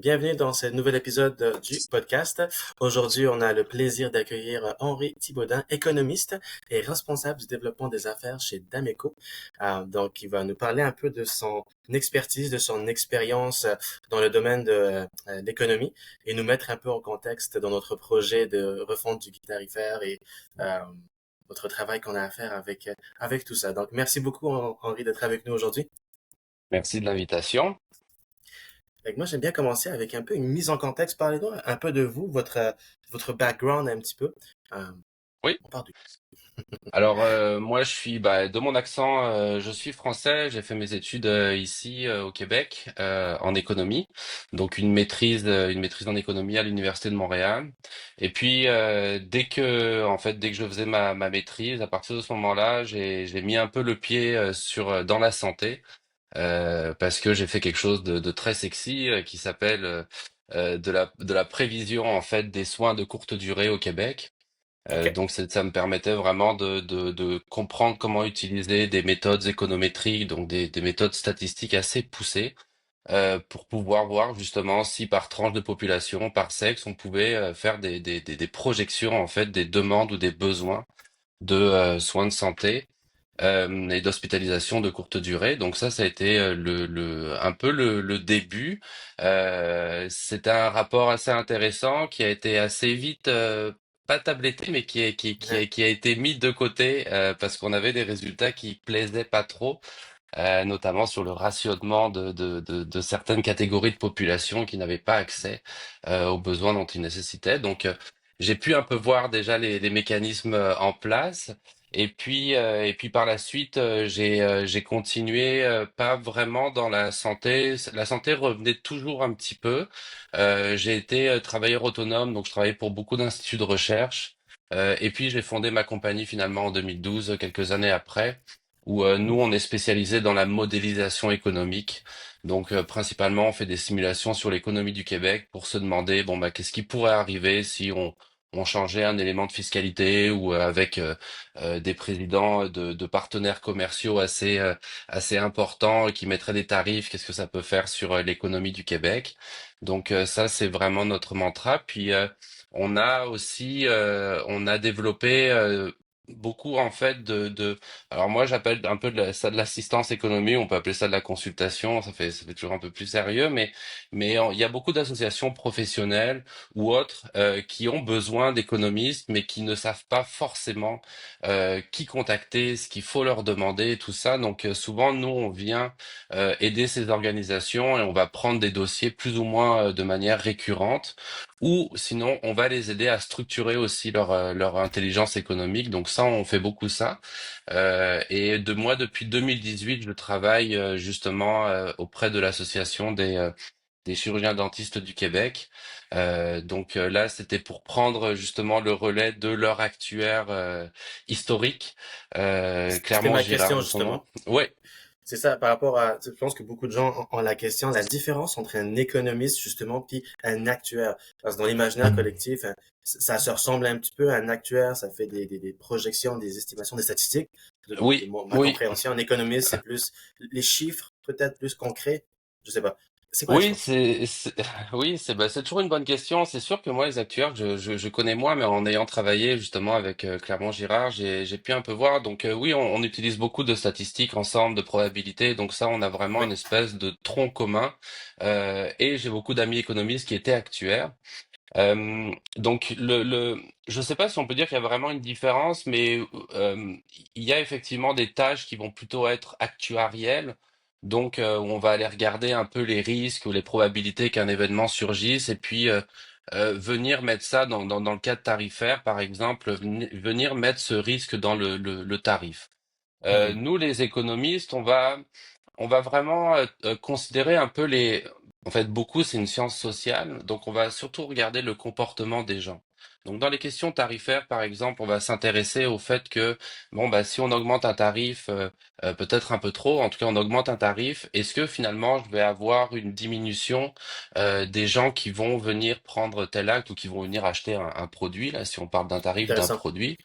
bienvenue dans ce nouvel épisode du podcast. Aujourd'hui, on a le plaisir d'accueillir Henri Thibaudan, économiste et responsable du développement des affaires chez Dameco. Donc, il va nous parler un peu de son expertise, de son expérience dans le domaine de l'économie et nous mettre un peu en contexte dans notre projet de refonte du guide tarifaire et euh, notre travail qu'on a à faire avec tout ça. Donc, merci beaucoup, Henri, d'être avec nous aujourd'hui. Merci de l'invitation. Fait que moi, j'aime bien commencer avec un peu une mise en contexte. Parlez-nous un peu de vous, votre background un petit peu. Euh, Oui. on part du... Alors moi je suis de mon accent je suis français. J'ai fait mes études ici au Québec en économie, donc une maîtrise en économie à l'Université de Montréal. Et puis dès que je faisais ma maîtrise, à partir de ce moment-là, j'ai mis un peu le pied sur dans la santé parce que j'ai fait quelque chose de très sexy qui s'appelle de la prévision en fait des soins de courte durée au Québec. OK. Donc ça me permettait vraiment de comprendre comment utiliser des méthodes économétriques, donc des méthodes statistiques assez poussées, pour pouvoir voir justement si par tranche de population, par sexe, on pouvait faire des projections en fait des demandes ou des besoins de soins de santé et d'hospitalisation de courte durée. Donc ça a été un peu le début. C'était un rapport assez intéressant qui a été assez vite pas tabletté, mais Ouais. qui a été mis de côté parce qu'on avait des résultats qui plaisaient pas trop, notamment sur le rationnement de certaines catégories de population qui n'avaient pas accès aux besoins dont ils nécessitaient. Donc j'ai pu un peu voir déjà les mécanismes en place. Et puis par la suite, j'ai continué pas vraiment dans la santé. La santé revenait toujours un petit peu. J'ai été travailleur autonome, donc je travaillais pour beaucoup d'instituts de recherche. Et puis j'ai fondé ma compagnie finalement en 2012, quelques années après, où nous Mhm. on est spécialisé dans la modélisation économique. Donc principalement on fait des simulations sur l'économie du Québec pour se demander bon qu'est-ce qui pourrait arriver si on changeait un élément de fiscalité ou avec des présidents de partenaires commerciaux assez importants qui mettraient des tarifs, qu'est-ce que ça peut faire sur l'économie du Québec. Donc ça c'est vraiment notre mantra. Puis on a développé beaucoup en fait alors moi j'appelle un peu ça de l'assistance économie, on peut appeler ça de la consultation, ça fait toujours un peu plus sérieux, mais il y a beaucoup d'associations professionnelles ou autres qui ont besoin d'économistes, mais qui ne savent pas forcément qui contacter, ce qu'il faut leur demander, et tout ça. Donc souvent nous on vient aider ces organisations et on va prendre des dossiers plus ou moins de manière récurrente, ou sinon on va les aider à structurer aussi leur intelligence économique. Donc ça, on fait beaucoup ça. Et moi, depuis 2018, je travaille justement auprès de l'association des chirurgiens dentistes du Québec. Donc là, c'était pour prendre justement le relais de leur actuaire historique, C'était Clermont ma Girard question, de son nom. justement. Ouais. C'est ça, par rapport à, je pense que beaucoup de gens ont la question, la différence entre un économiste, justement, puis un actuaire. Parce que dans l'imaginaire collectif, hein, ça se ressemble un petit peu à un actuaire, ça fait des projections, des estimations, des statistiques. De Oui, ma oui. compréhension, un économiste, c'est plus les chiffres, peut-être plus concrets. Je sais pas. C'est quoi la Oui, différence? oui, c'est toujours une bonne question. C'est sûr que moi, les actuaires, je connais moins, mais en ayant travaillé justement avec Clermont Girard, j'ai pu un peu voir. Donc oui, on utilise beaucoup de statistiques ensemble, de probabilités. Donc ça, on a vraiment Oui, une espèce de tronc commun. Et j'ai beaucoup d'amis économistes qui étaient actuaires. Donc je sais pas si on peut dire qu'il y a vraiment une différence, mais il y a effectivement des tâches qui vont plutôt être actuarielles. Donc où on va aller regarder un peu les risques ou les probabilités qu'un événement surgisse et puis venir mettre ça dans le cadre tarifaire, par exemple, venir mettre ce risque dans le tarif. mhm, Nous, les économistes, on va vraiment considérer un peu En fait, beaucoup, c'est une science sociale, donc on va surtout regarder le comportement des gens. Donc, dans les questions tarifaires, par exemple, on va s'intéresser au fait que, bon, si on augmente un tarif, peut-être un peu trop, en tout cas, on augmente un tarif, est-ce que finalement, je vais avoir une diminution des gens qui vont venir prendre tel acte ou qui vont venir acheter un produit, là, si on parle d'un tarif d'un intéressant. produit?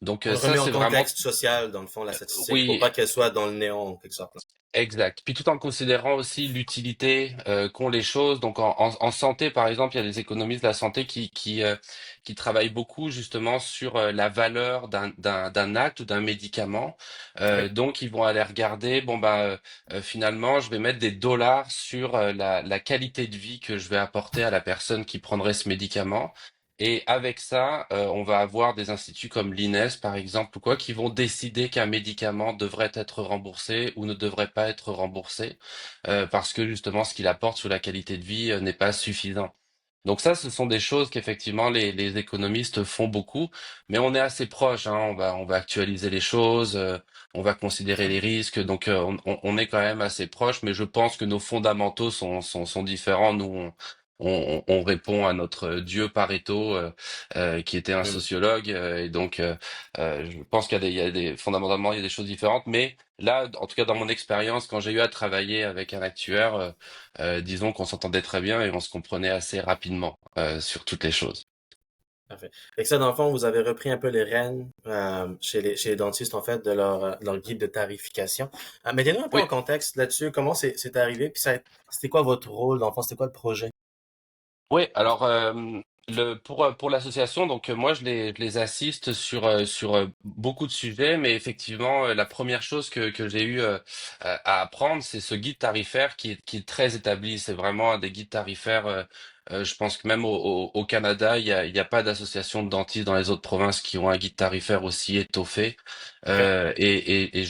Donc On le ça, remet en c'est vraiment, contexte social, dans le fond, la statistique, pour oui, pas qu'elle soit dans le néant, en quelque sorte. exact. Puis tout en considérant aussi l'utilité qu'ont les choses. Donc en santé, par exemple, il y a des économistes de la santé qui travaillent beaucoup justement sur la valeur d'un acte ou d'un médicament. Oui, Donc ils vont aller regarder, bon bah finalement, je vais mettre des dollars sur la qualité de vie que je vais apporter à la personne qui prendrait ce médicament. Et avec ça, on va avoir des instituts comme l'INES, par exemple, ou quoi, qui vont décider qu'un médicament devrait être remboursé ou ne devrait pas être remboursé, parce que justement, ce qu'il apporte sur la qualité de vie n'est pas suffisant. Donc ça, ce sont des choses qu'effectivement les économistes font beaucoup, mais on est assez proche, hein, on va actualiser les choses, on va considérer les risques, donc on est quand même assez proche, mais je pense que nos fondamentaux sont différents. Nous, on répond à notre Dieu Pareto, qui était un oui. sociologue, et donc je pense fondamentalement il y a des choses différentes, mais là, en tout cas dans mon expérience, quand j'ai eu à travailler avec un actuaire, disons qu'on s'entendait très bien et on se comprenait assez rapidement sur toutes les choses. Parfait. Et que ça, dans le fond, vous avez repris un peu les rênes chez les dentistes, en fait, de leur guide de tarification. Mettez-nous un peu Oui, en contexte là-dessus, comment c'est arrivé, puis c'était quoi votre rôle, dans le fond, c'était quoi le projet? oui. Alors pour l'association, donc moi je les assiste sur beaucoup de sujets, mais effectivement la première chose que j'ai eu à apprendre, c'est ce guide tarifaire qui est très établi. C'est vraiment un des guides tarifaires. Je pense que même au Canada, il y a pas d'association de dentistes dans les autres provinces qui ont un guide tarifaire aussi étoffé. OK. Et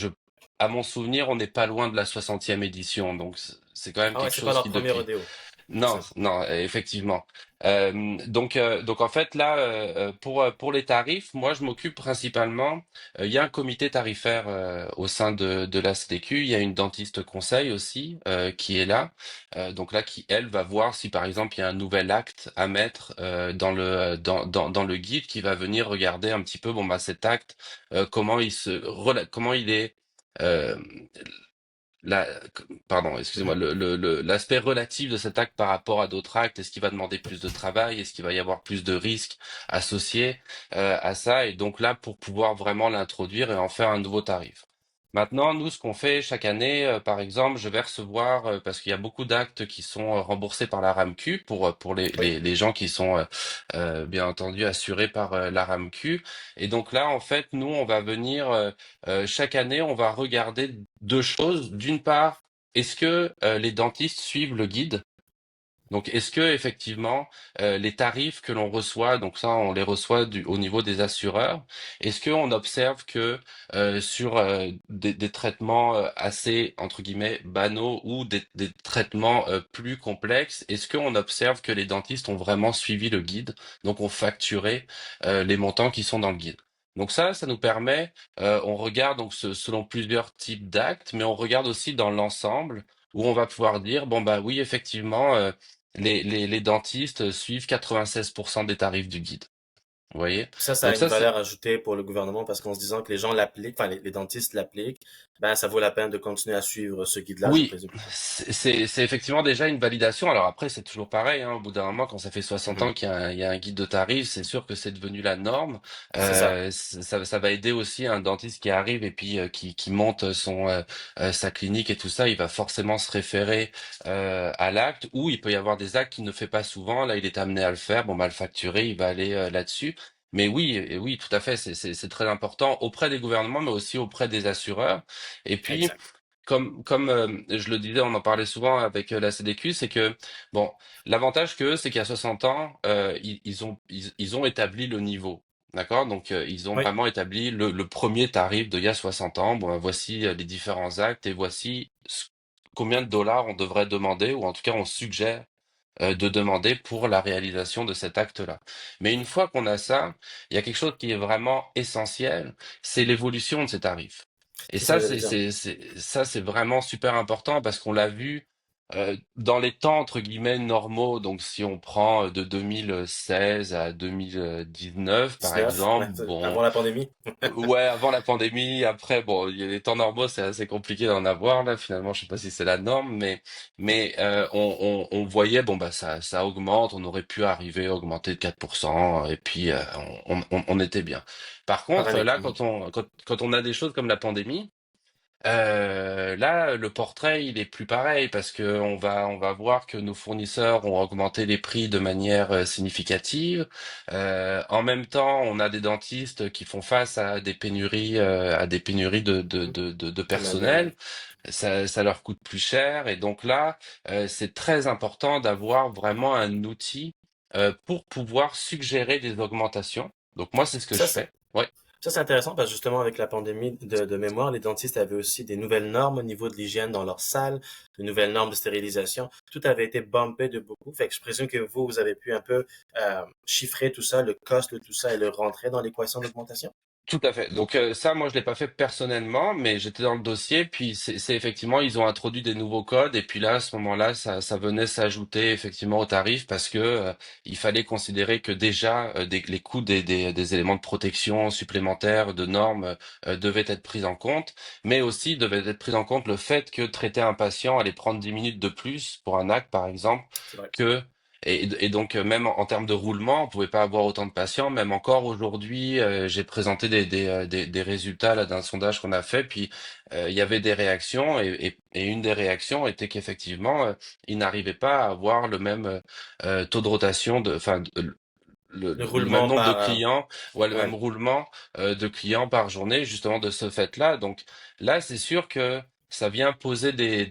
à mon souvenir, on n'est pas loin de la 60e édition. Donc c'est quand même Ah ouais, quelque c'est pas chose leur qui premier depuis. rodéo. C'est Non, ça. non, effectivement. Donc en fait là, pour les tarifs, moi je m'occupe principalement. Il y a un comité tarifaire au sein de la CDQ. Il y a une dentiste conseil aussi qui est là. Donc là qui elle va voir si par exemple il y a un nouvel acte à mettre dans le guide, qui va venir regarder un petit peu bon bah cet acte, comment il est. euh, la, Pardon, excusez-moi, Mhm. l'aspect relatif de cet acte par rapport à d'autres actes, est-ce qu'il va demander plus de travail, est-ce qu'il va y avoir plus de risques associés à ça, et donc là, pour pouvoir vraiment l'introduire et en faire un nouveau tarif. Maintenant, nous, ce qu'on fait chaque année, par exemple, je vais recevoir, parce qu'il y a beaucoup d'actes qui sont remboursés par la RAMQ pour Oui. les gens qui sont bien entendu assurés par la RAMQ. Et donc là, en fait, nous, on va venir chaque année, on va regarder deux choses. D'une part, est-ce que les dentistes suivent le guide? Donc, est-ce que effectivement les tarifs que l'on reçoit, donc ça, on les reçoit au niveau des assureurs, est-ce qu'on observe que sur des traitements assez entre guillemets banaux ou des traitements plus complexes, est-ce qu'on observe que les dentistes ont vraiment suivi le guide, donc ont facturé les montants qui sont dans le guide? Donc ça nous permet, on regarde donc selon plusieurs types d'actes, mais on regarde aussi dans l'ensemble où on va pouvoir dire bon bah oui effectivement. Les dentistes suivent 96% des tarifs du guide. Vous voyez? Ça a Donc une ça, c'est valeur ajoutée pour le gouvernement parce qu'en se disant que les gens l'appliquent, enfin les dentistes l'appliquent, ben ça vaut la peine de continuer à suivre ce guide-là, je oui, présume. c'est effectivement déjà une validation. Alors après, c'est toujours pareil, hein, au bout d'un moment, quand ça fait 60 Mhm. ans qu'il y a un guide de tarifs, c'est sûr que c'est devenu la norme. C'est ça. Ça va aider aussi un dentiste qui arrive et puis qui monte sa clinique et tout ça. Il va forcément se référer à l'acte, ou il peut y avoir des actes qu'il ne fait pas souvent. Là, il est amené à le faire. Bon, bah, le facturer, il va aller là-dessus. Mais oui, et oui, tout à fait, c'est très important auprès des gouvernements, mais aussi auprès des assureurs. Et puis, Exact. comme je le disais, on en parlait souvent avec la CDQ, c'est que bon, l'avantage que c'est qu'à 60 ans, ils ont établi le niveau. D'accord? Donc ils ont Oui. vraiment établi le premier tarif d'il y a 60 ans. Bon, ben, voici les différents actes et voici combien de dollars on devrait demander, ou en tout cas on suggère de demander pour la réalisation de cet acte-là. Mais une fois qu'on a ça, il y a quelque chose qui est vraiment essentiel, c'est l'évolution de ces tarifs. Et C'est ça ça, que j'allais dire. c'est vraiment super important parce qu'on l'a vu. Dans les temps entre guillemets normaux, donc si on prend de 2016 à 2019 par 19, exemple, ouais, bon, avant la pandémie. ouais, avant la pandémie, après, bon, il y a les temps normaux, c'est assez compliqué d'en avoir là. Finalement, je sais pas si c'est la norme, mais on voyait, bon bah ça augmente, on aurait pu arriver à augmenter de 4%, et puis on était bien. Par Par contre, année. là, Mhm. quand on a des choses comme la pandémie. Là, le portrait, il est plus pareil parce que on va voir que nos fournisseurs ont augmenté les prix de manière significative. En même temps, on a des dentistes qui font face à des pénuries Mhm. de De main-d'œuvre. personnel. Ça leur coûte plus cher et donc là, c'est très important d'avoir vraiment un outil pour pouvoir suggérer des augmentations. Donc moi, c'est ce que Ça, je c'est fais. Ouais. Ça, c'est intéressant parce que justement, avec la pandémie de mémoire, les dentistes avaient aussi des nouvelles normes au niveau de l'hygiène dans leur salle, de nouvelles normes de stérilisation. Tout avait été bumpé de beaucoup. Fait que je présume que vous avez pu un peu chiffrer tout ça, le cost de tout ça et le rentrer dans l'équation d'augmentation. Tout à fait. Donc ça, moi, je l'ai pas fait personnellement, mais j'étais dans le dossier. Puis c'est effectivement, ils ont introduit des nouveaux codes. Et puis là, à ce moment-là, ça venait s'ajouter effectivement au tarif parce que il fallait considérer que déjà les coûts des éléments de protection supplémentaires, de normes, devaient être pris en compte, mais aussi devait être pris en compte le fait que traiter un patient allait prendre 10 minutes de plus pour un acte, par exemple, C'est vrai. que et donc même en termes de roulement, on pouvait pas avoir autant de patients. Même encore aujourd'hui, j'ai présenté des résultats là d'un sondage qu'on a fait, puis il y avait des réactions et une des réactions était qu'effectivement, ils n'arrivaient pas à avoir le même taux de rotation Le le même roulement nombre de par... clients ou le même ouais. roulement de clients par journée, justement de ce fait-là. Donc là, c'est sûr que ça vient poser des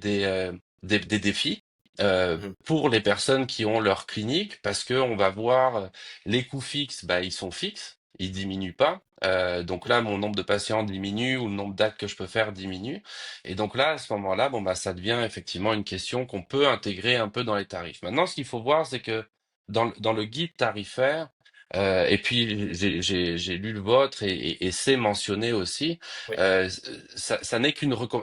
défis Mhm. pour les personnes qui ont leur clinique, parce que on va voir les coûts fixes, bah, ils sont fixes, ils diminuent pas. Donc là, mon nombre de patients diminue ou le nombre d'actes que je peux faire diminue. Et donc là, à ce moment-là, bon bah ça devient effectivement une question qu'on peut intégrer un peu dans les tarifs. Maintenant, ce qu'il faut voir, c'est que dans le guide tarifaire, et puis j'ai lu le vôtre et c'est mentionné aussi. Oui, Euh, ça n'est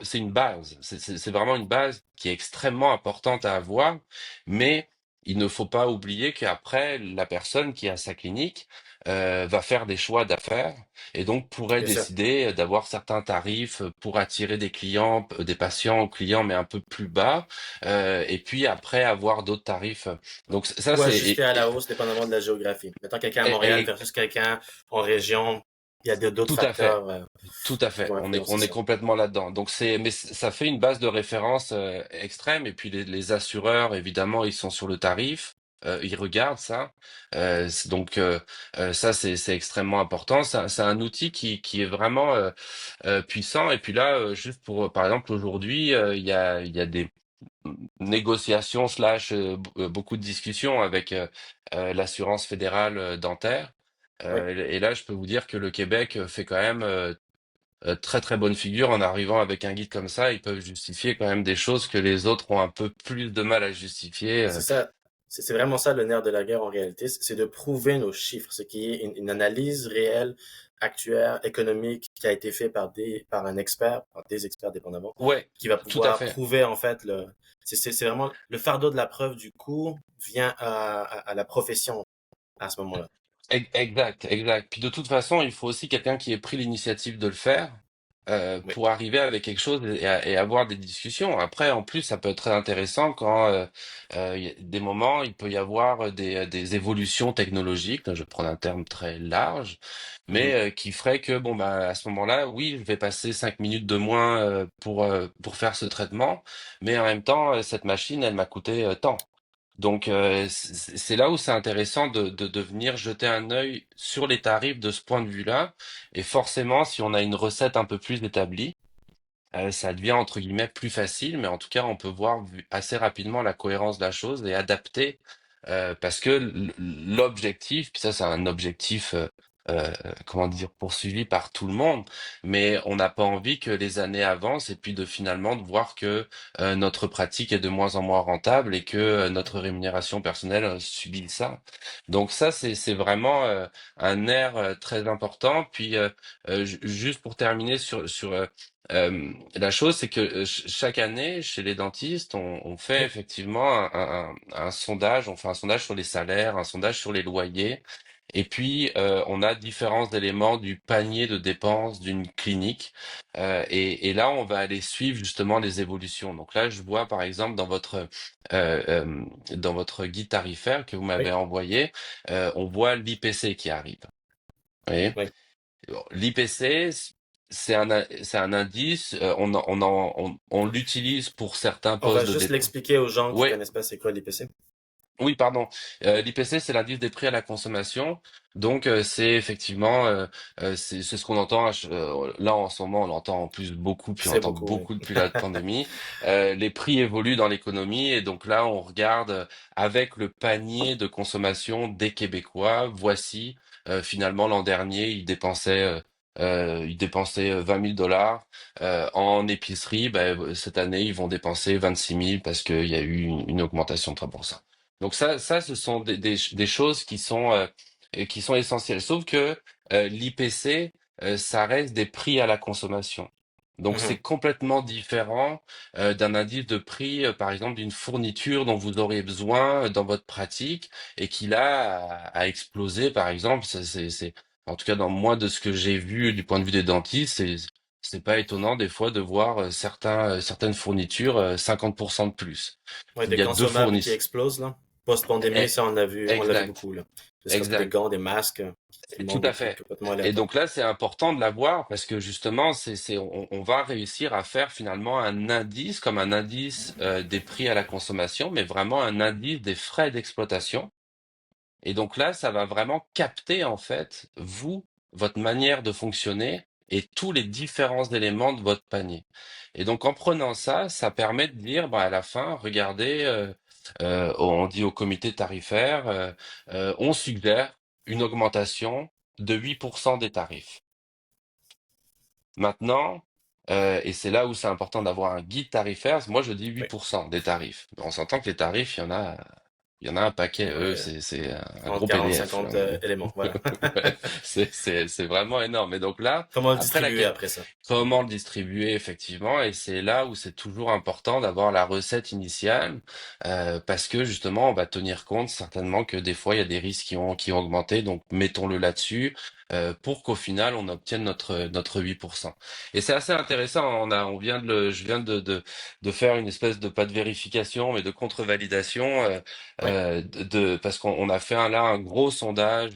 c'est une base. C'est vraiment une base qui est extrêmement importante à avoir, mais il ne faut pas oublier qu'après la personne qui a sa clinique va faire des choix d'affaires et donc pourrait bien sûr. décider d'avoir certains tarifs pour attirer des clients, des patients ou clients, mais un peu plus bas, et puis après avoir d'autres tarifs. Donc ça Ou c'est ajuster à la hausse dépendamment de la géographie. Mettons quelqu'un à Montréal et- versus quelqu'un en région, il y a d'autres tout à fait. facteurs Tout à qui fait, vont influencer on est ça. complètement là-dedans. Donc ça fait une base de référence extrême. Et puis les assureurs, évidemment, ils sont sur le tarif, ils regardent ça. Ça, c'est extrêmement important. C'est un outil qui est vraiment puissant. Et puis là, juste pour, par exemple, aujourd'hui, il y a des négociations slash beaucoup de discussions avec l'assurance fédérale dentaire. Oui. Et là, je peux vous dire que le Québec fait quand même très très bonne figure en arrivant avec un guide comme ça. Ils peuvent justifier quand même des choses que les autres ont un peu plus de mal à justifier. C'est ça. C'est vraiment ça le nerf de la guerre en réalité, c'est de prouver nos chiffres, ce qui est une analyse réelle, actuaire, économique, qui a été fait par un expert, par des experts dépendamment, Ouais, qui va tout à pouvoir fait. prouver en fait c'est vraiment le fardeau de la preuve du coût vient à la profession à ce moment-là. Exact, exact. Puis de toute façon, il faut aussi quelqu'un qui ait pris l'initiative de le faire Oui. pour arriver avec quelque chose et avoir des discussions. Après, en plus, ça peut être très intéressant quand il y a des moments, il peut y avoir des évolutions technologiques. Là, je vais prendre un terme très large, mais Mhm. qui ferait que bon bah à ce moment-là, oui, je vais passer 5 minutes de moins pour faire ce traitement, mais en même temps, cette machine, elle m'a coûté tant. Donc c'est là où c'est intéressant de venir jeter un œil sur les tarifs de ce point de vue-là. Et forcément, si on a une recette un peu plus établie, ça devient entre guillemets plus facile, mais en tout cas, on peut voir assez rapidement la cohérence de la chose et adapter, parce que l'objectif, puis ça c'est un objectif, euh, comment dire, poursuivi par tout le monde, mais on n'a pas envie que les années avancent et puis de finalement de voir que notre pratique est de moins en moins rentable et que notre rémunération personnelle subit ça. Donc ça, c'est vraiment un air très important. Puis juste pour terminer La chose, c'est que chaque année, chez les dentistes, on fait Oui, effectivement un sondage. On fait un sondage sur les salaires, un sondage sur les loyers, et puis on a différents éléments du panier de dépenses d'une clinique. Et là, on va aller suivre justement les évolutions. Donc là, je vois par exemple dans votre guide tarifaire que vous m'avez oui, envoyé, on voit l'IPC qui arrive. Vous voyez? oui. L'IPC, c'est un indice, on l'utilise pour certains On va postes de juste dépense. l'expliquer aux gens qui Oui, connaissent pas c'est quoi l'IPC. oui, pardon. L'IPC, c'est l'indice des prix à la consommation. Donc, c'est effectivement, c'est ce qu'on entend là en ce moment. On l'entend en plus beaucoup, puis on C'est entend beaucoup, oui. beaucoup depuis la pandémie. Les prix évoluent dans l'économie, et donc là, on regarde avec le panier de consommation des Québécois. Voici, finalement, l'an dernier, ils dépensaient 20 000 dollars en épicerie. Ben, cette année, ils vont dépenser 26 000 parce qu'il y a eu une augmentation de 3%. Donc ça, ce sont des choses qui sont essentielles. Sauf que l'IPC, ça reste des prix à la consommation. Donc c'est Mhm. complètement différent d'un indice de prix, par exemple, d'une fourniture dont vous aurez besoin dans votre pratique et qui là a explosé, par exemple. En tout cas, dans moi, de ce que j'ai vu du point de vue des dentistes, c'est pas étonnant des fois de voir certaines fournitures 50% de plus. Ouais, Il des y a deux consommables qui fournisseurs. explosent, là. Post-pandémie, Eh, ça, on l'a vu Exact, beaucoup, là. Ne serait-ce que des exact. gants, des masques, tout le Tout monde à est pris fait. complètement Et aléatoire. donc là, c'est important de l'avoir parce que justement, on va réussir à faire finalement un indice, comme un indice des prix à la consommation, mais vraiment un indice des frais d'exploitation. Et donc là, ça va vraiment capter en fait, vous, votre manière de fonctionner et tous les différents éléments de votre panier. Et donc en prenant ça, ça permet de dire, bah, à la fin, regardez, on dit au comité tarifaire, on suggère une augmentation de 8% des tarifs. Maintenant, et c'est là où c'est important d'avoir un guide tarifaire, moi je dis Oui. 8% des tarifs. On s'entend que les tarifs, il y en a un paquet, eux, Ouais, c'est un 30, gros 40, PDF. 50 éléments, voilà. Ouais, c'est vraiment énorme. Et donc là, Comment le après distribuer après ça? comment le distribuer effectivement, et c'est là où c'est toujours important d'avoir la recette initiale, parce que justement, on va tenir compte certainement que des fois, il y a des risques qui ont augmenté, donc mettons-le là-dessus. Pour qu'au final on obtienne notre 8%. Et c'est assez intéressant. Je viens de faire une espèce de pas de vérification, mais de contre-validation, Oui. parce qu'on a fait là un gros sondage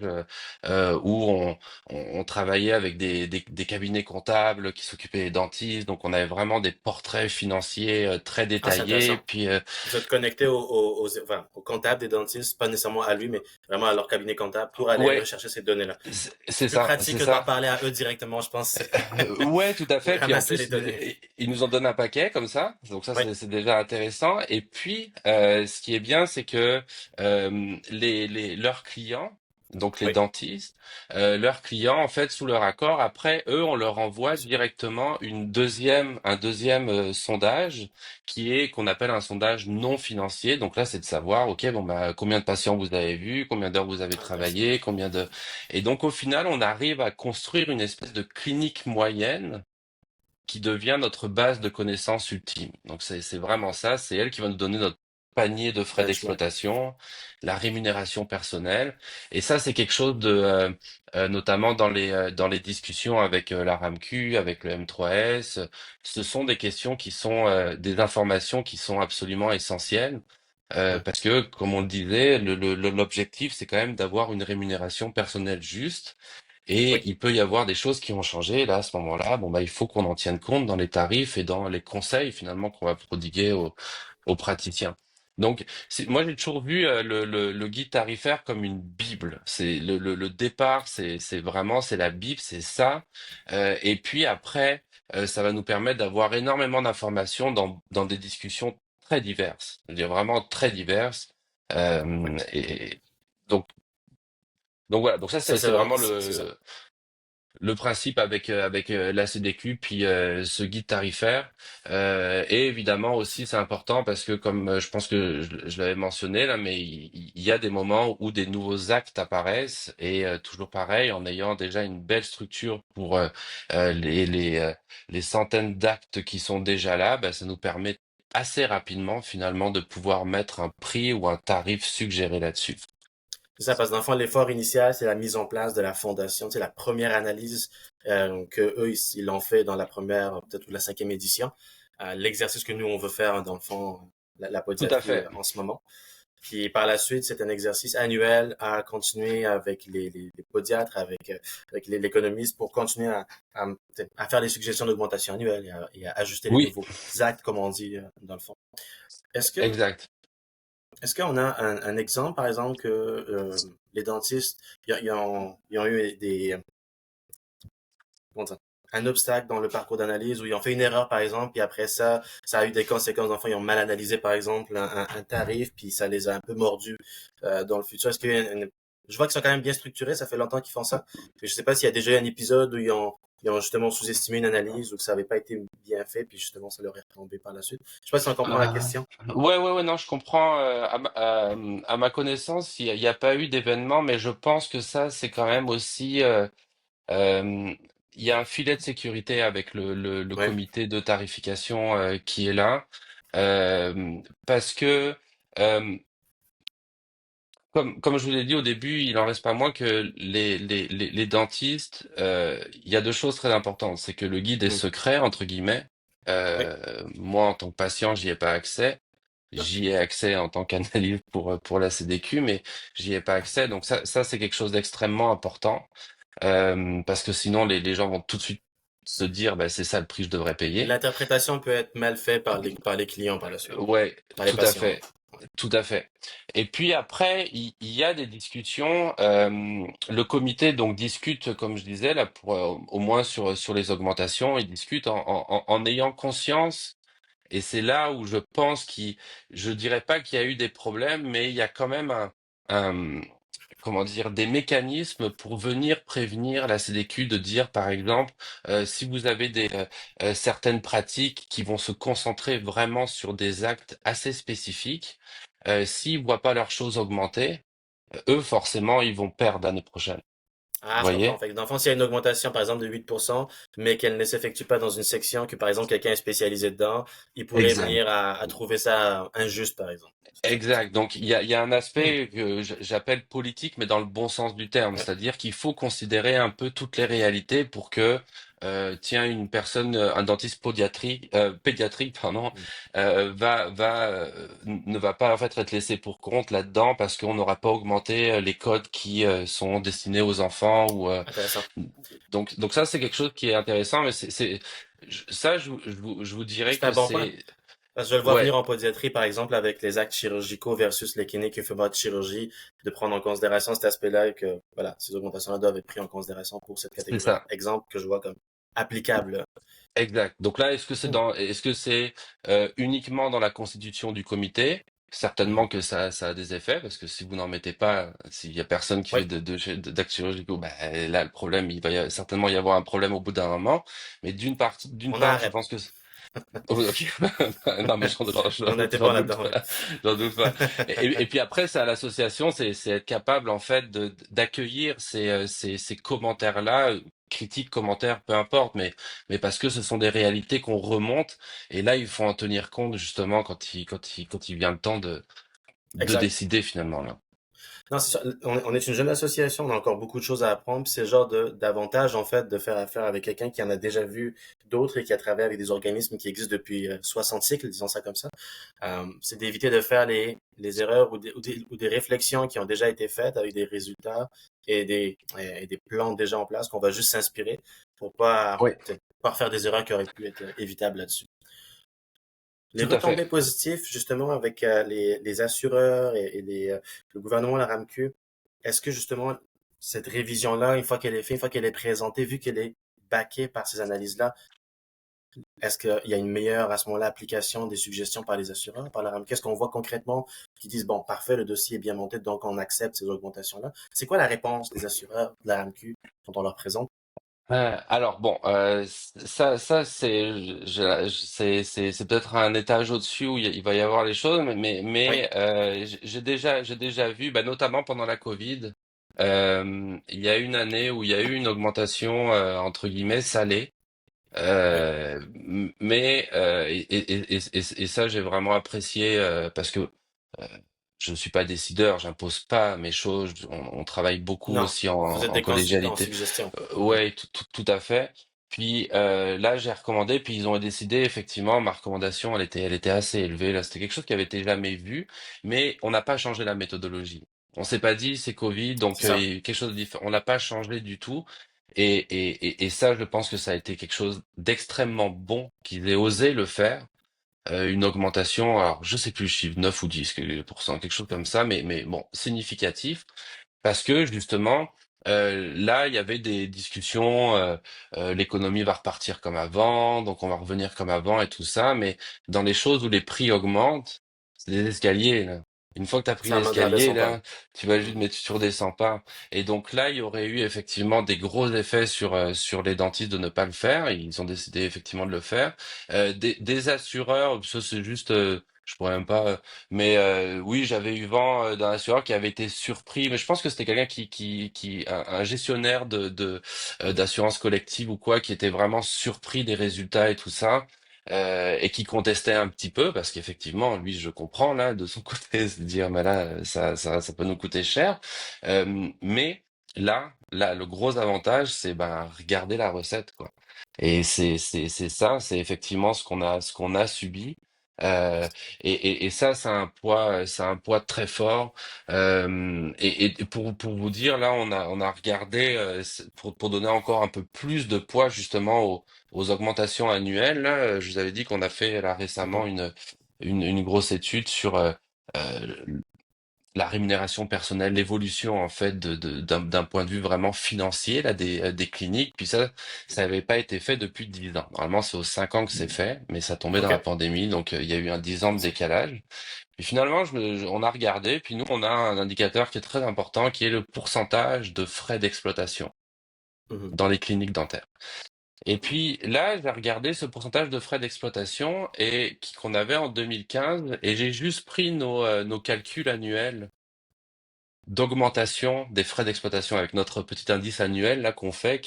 où on travaillait avec des cabinets comptables qui s'occupaient des dentistes, donc on avait vraiment des portraits financiers très Ah, c'est détaillés. intéressant. Puis Vous êtes connecté enfin, au comptable des dentistes, pas nécessairement à lui, mais vraiment à leur cabinet comptable pour aller ouais, rechercher ces données-là. C'est c'est plus ça, pratique c'est que d'en ça. parler à eux directement, je pense, Ouais, tout à pour fait. Puis en ramasser les plus, données. ils nous en donnent un paquet comme ça, donc ça Oui, c'est déjà intéressant. Et puis, ce qui est bien, c'est que leurs clients, donc les oui, dentistes, leurs clients, en fait, sous leur accord, après eux, on leur envoie directement un deuxième sondage qui est qu'on appelle un sondage non financier. Donc là, c'est de savoir, ok, bon bah combien de patients vous avez vus, combien d'heures vous avez intéressant. travaillé, combien de et donc au final, on arrive à construire une espèce de clinique moyenne qui devient notre base de connaissances ultime. Donc c'est vraiment ça, c'est elle qui va nous donner notre panier de frais Benchmark. d'exploitation, la rémunération personnelle. Et ça, c'est quelque chose notamment dans les discussions avec la RAMQ, avec le M3S. Ce sont des questions qui sont des informations qui sont absolument essentielles. Mhm. Parce que, comme on le disait, l'objectif, c'est quand même d'avoir une rémunération personnelle juste. Et Oui, il peut y avoir des choses qui ont changé. Là, à ce moment-là, bon, bah, il faut qu'on en tienne compte dans les tarifs et dans les conseils, finalement, qu'on va prodiguer aux praticiens. Donc, moi, j'ai toujours vu le guide tarifaire comme une bible. C'est le départ, c'est la bible, c'est ça. Et puis après, ça va nous permettre d'avoir énormément d'informations dans des discussions très diverses. Je veux dire vraiment très diverses. oui. Et donc, donc voilà. Donc ça, Ça, c'est c'est vraiment, vraiment c'est ça. le principe avec la CDQ puis ce guide tarifaire. Et évidemment aussi c'est important parce que comme je pense que je l'avais mentionné là, mais il y a des moments où des nouveaux actes apparaissent et toujours pareil en ayant déjà une belle structure pour les centaines d'actes qui sont déjà là, ben, ça nous permet assez rapidement finalement de pouvoir mettre un prix ou un tarif suggéré là-dessus. C'est ça, parce que dans le fond, l'effort initial, c'est la mise en place de la fondation, c'est la première analyse que eux, ils l'ont fait dans la première, peut-être ou la cinquième édition. L'exercice que nous, on veut faire, dans le fond, la Tout à podiatrie fait. en ce moment. Puis par la suite, c'est un exercice annuel à continuer avec les podiatres, avec les l'économiste pour continuer à, à faire des suggestions d'augmentation annuelle et à ajuster les Oui, nouveaux actes, comme on dit dans le fond. Est-ce que exact. est-ce qu'on a un exemple, par exemple, que les dentistes, ils ont eu comment dire, un obstacle dans le parcours d'analyse où ils ont fait une erreur, par exemple, puis après ça, ça a eu des conséquences. Enfin, ils ont mal analysé, par exemple, un tarif, puis ça les a un peu mordus dans le futur. Est-ce qu'il y a je vois qu'ils sont quand même bien structurés, ça fait longtemps qu'ils font ça. Mais je sais pas s'il y a déjà eu un épisode où ils ont justement sous-estimé une analyse ou que ça n'avait pas été bien fait, puis justement, ça leur est retombé par la suite. Je sais pas si on comprend la Euh, question. ouais, non, je comprends. À ma connaissance, il y a pas eu d'événement, mais je pense que ça, c'est quand même aussi. Euh, il y a un filet de sécurité avec le Ouais. comité de tarification qui est là, parce que euh, comme je vous l'ai dit au début, il en reste pas moins que les dentistes, il y a deux choses très importantes. C'est que le guide est Mhm. secret, entre guillemets. Oui. Moi, en tant que patient, j'y ai pas accès. J'y ai accès en tant qu'analyste pour la CDQ, mais j'y ai pas accès. Donc ça c'est quelque chose d'extrêmement important, parce que sinon les gens vont tout de suite se dire, bah, c'est ça le prix que je devrais Et payer. l'interprétation peut être mal faite par les clients par la suite, Ouais, par les tout à patients. fait. Tout à fait. Et puis après, il y a des discussions. Le comité donc discute, comme je disais là, pour au moins sur les augmentations, il discute en ayant conscience. Et c'est là où je pense je dirais pas qu'il y a eu des problèmes, mais il y a quand même un- comment dire, des mécanismes pour venir prévenir la CDQ de dire, par exemple, si vous avez certaines pratiques qui vont se concentrer vraiment sur des actes assez spécifiques, s'ils voient pas leurs choses augmenter, eux, forcément, ils vont perdre l'année prochaine. Vous Ah, je comprends. voyez? Fait que dans le fond, s'il y a une augmentation, par exemple, de 8%, mais qu'elle ne s'effectue pas dans une section, que par exemple, quelqu'un est spécialisé dedans, il pourrait Exact. venir à trouver ça injuste, par exemple. C'est ça comme ça. Exact. Donc il y a un Hmm. aspect que j'appelle politique, mais dans le bon sens du terme. Ouais. C'est-à-dire qu'il faut considérer un peu toutes les réalités pour que, tiens, une personne, un dentiste pédiatrique, pardon, Hmm. ne va pas en fait être laissé pour compte là-dedans parce qu'on n'aura pas augmenté les codes qui sont destinés aux enfants Intéressant. donc ça c'est quelque chose qui est intéressant, mais ça je vous dirais C'est un que bon point. c'est Parce que je le vois venir ouais. en pédiatrie, par exemple, avec les actes chirurgicaux versus les cliniques qui font pas de chirurgie, de prendre en considération cet aspect-là et que, voilà, ces augmentations-là doivent être prises en considération pour cette C'est catégorie-là. ça. Exemple que je vois comme applicable. Exact. Donc là, Hmm. est-ce que c'est uniquement dans la constitution du comité? Mhm. Certainement que ça a des effets, parce que si vous n'en mettez pas, s'il y a personne qui Oui, fait d'actes chirurgicaux, ben, là, le problème, certainement y avoir un problème au bout d'un moment. Mais d'une on part, je arrête. pense que oh, ok. Non, mais On a été j'en bon doute là-dedans, oui. pas, j'en doute pas. Et puis après, c'est à l'association, c'est être capable en fait d'accueillir ces commentaires-là, critiques, commentaires, peu importe, mais parce que ce sont des réalités qu'on remonte. Et là, il faut en tenir compte justement quand il vient le temps de Exact. décider finalement là. Non, c'est ça. On est une jeune association, on a encore beaucoup de choses à apprendre. Puis c'est le genre d'avantage, en fait, de faire affaire avec quelqu'un qui en a déjà vu d'autres et qui a travaillé avec des organismes qui existent depuis 60 siècles, disons ça comme ça. C'est d'éviter de faire les erreurs ou des réflexions qui ont déjà été faites avec des résultats et des plans déjà en place qu'on va juste s'inspirer pour pas, Oui, peut-être pas faire des erreurs qui auraient pu être évitables là-dessus. Les tout à fait. retombées positives, justement, avec les assureurs le gouvernement, la RAMQ, est-ce que justement, cette révision-là, une fois qu'elle est faite, une fois qu'elle est présentée, vu qu'elle est backée par ces analyses-là, est-ce qu'il y a une meilleure, à ce moment-là, application des suggestions par les assureurs, par la RAMQ? Qu'est-ce qu'on voit concrètement qui disent, bon, parfait, le dossier est bien monté, donc on accepte ces augmentations-là? C'est quoi la réponse des assureurs de la RAMQ quand on leur présente? Alors bon, ça c'est peut-être un étage au-dessus où il va y avoir les choses, Oui, j'ai déjà vu, bah, notamment pendant la Covid, il y a une année où il y a eu une augmentation entre guillemets salée, oui, et ça j'ai vraiment apprécié parce que euh, je ne suis pas décideur, j'impose pas mes choses, on travaille beaucoup non, aussi en, vous êtes en des consultants en collégialité. suggestion. Mhm. Ouais, tout à fait. Puis là, j'ai recommandé, puis ils ont décidé, effectivement, ma recommandation, elle était assez élevée. Là, c'était quelque chose qui avait été jamais vu, mais on n'a pas changé la méthodologie. On s'est pas dit c'est Covid, C'est donc ça, il y a quelque chose de différent. On n'a pas changé du tout. Et ça, je pense que ça a été quelque chose d'extrêmement bon qu'ils aient osé le faire. Une augmentation, alors je sais plus le chiffre, 9 ou 10 pourcents, quelque chose comme ça, mais bon, significatif. Parce que justement, là, il y avait des discussions, l'économie va repartir comme avant, donc on va revenir comme avant et tout ça, mais dans les choses où les prix augmentent, c'est des escaliers, là. Une fois que tu as pris ça l'escalier, descend pas. là, tu vas juste, Mhm. mais tu redescends pas. Et donc là, il y aurait eu effectivement des gros effets sur les dentistes de ne pas le faire. Ils ont décidé effectivement de le faire. Des assureurs, ça c'est juste, je pourrais même pas. Mais oui, j'avais eu vent d'un assureur qui avait été surpris, mais je pense que c'était quelqu'un un gestionnaire d'assurance collective ou quoi, qui était vraiment surpris des résultats et tout ça, et qui contestait un petit peu, parce qu'effectivement, lui, je comprends là de son côté, se dire, mais là, ça peut nous coûter cher. Mais là, le gros avantage, c'est ben regarder la recette, quoi. Et c'est ça, c'est effectivement ce qu'on a subi. Euh, et ça, c'est un poids très fort. Et pour vous dire, là, on a regardé pour donner encore un peu plus de poids justement aux augmentations annuelles. Là, je vous avais dit qu'on a fait là récemment Mhm. une grosse étude sur euh, la rémunération personnelle, l'évolution en fait d'un point de vue vraiment financier là des cliniques. Puis ça n'avait pas été fait depuis 10 ans. Normalement, c'est aux 5 ans que c'est fait, mais ça tombait dans OK. la pandémie, donc il y a eu un 10 ans de décalage. Et finalement, on a regardé, puis nous, on a un indicateur qui est très important, qui est le pourcentage de frais d'exploitation Mhm. dans les cliniques dentaires. Et puis là, j'ai regardé ce pourcentage de frais d'exploitation qu'on avait en 2015, et j'ai juste pris nos calculs annuels d'augmentation des frais d'exploitation avec notre petit indice annuel là qu'on fait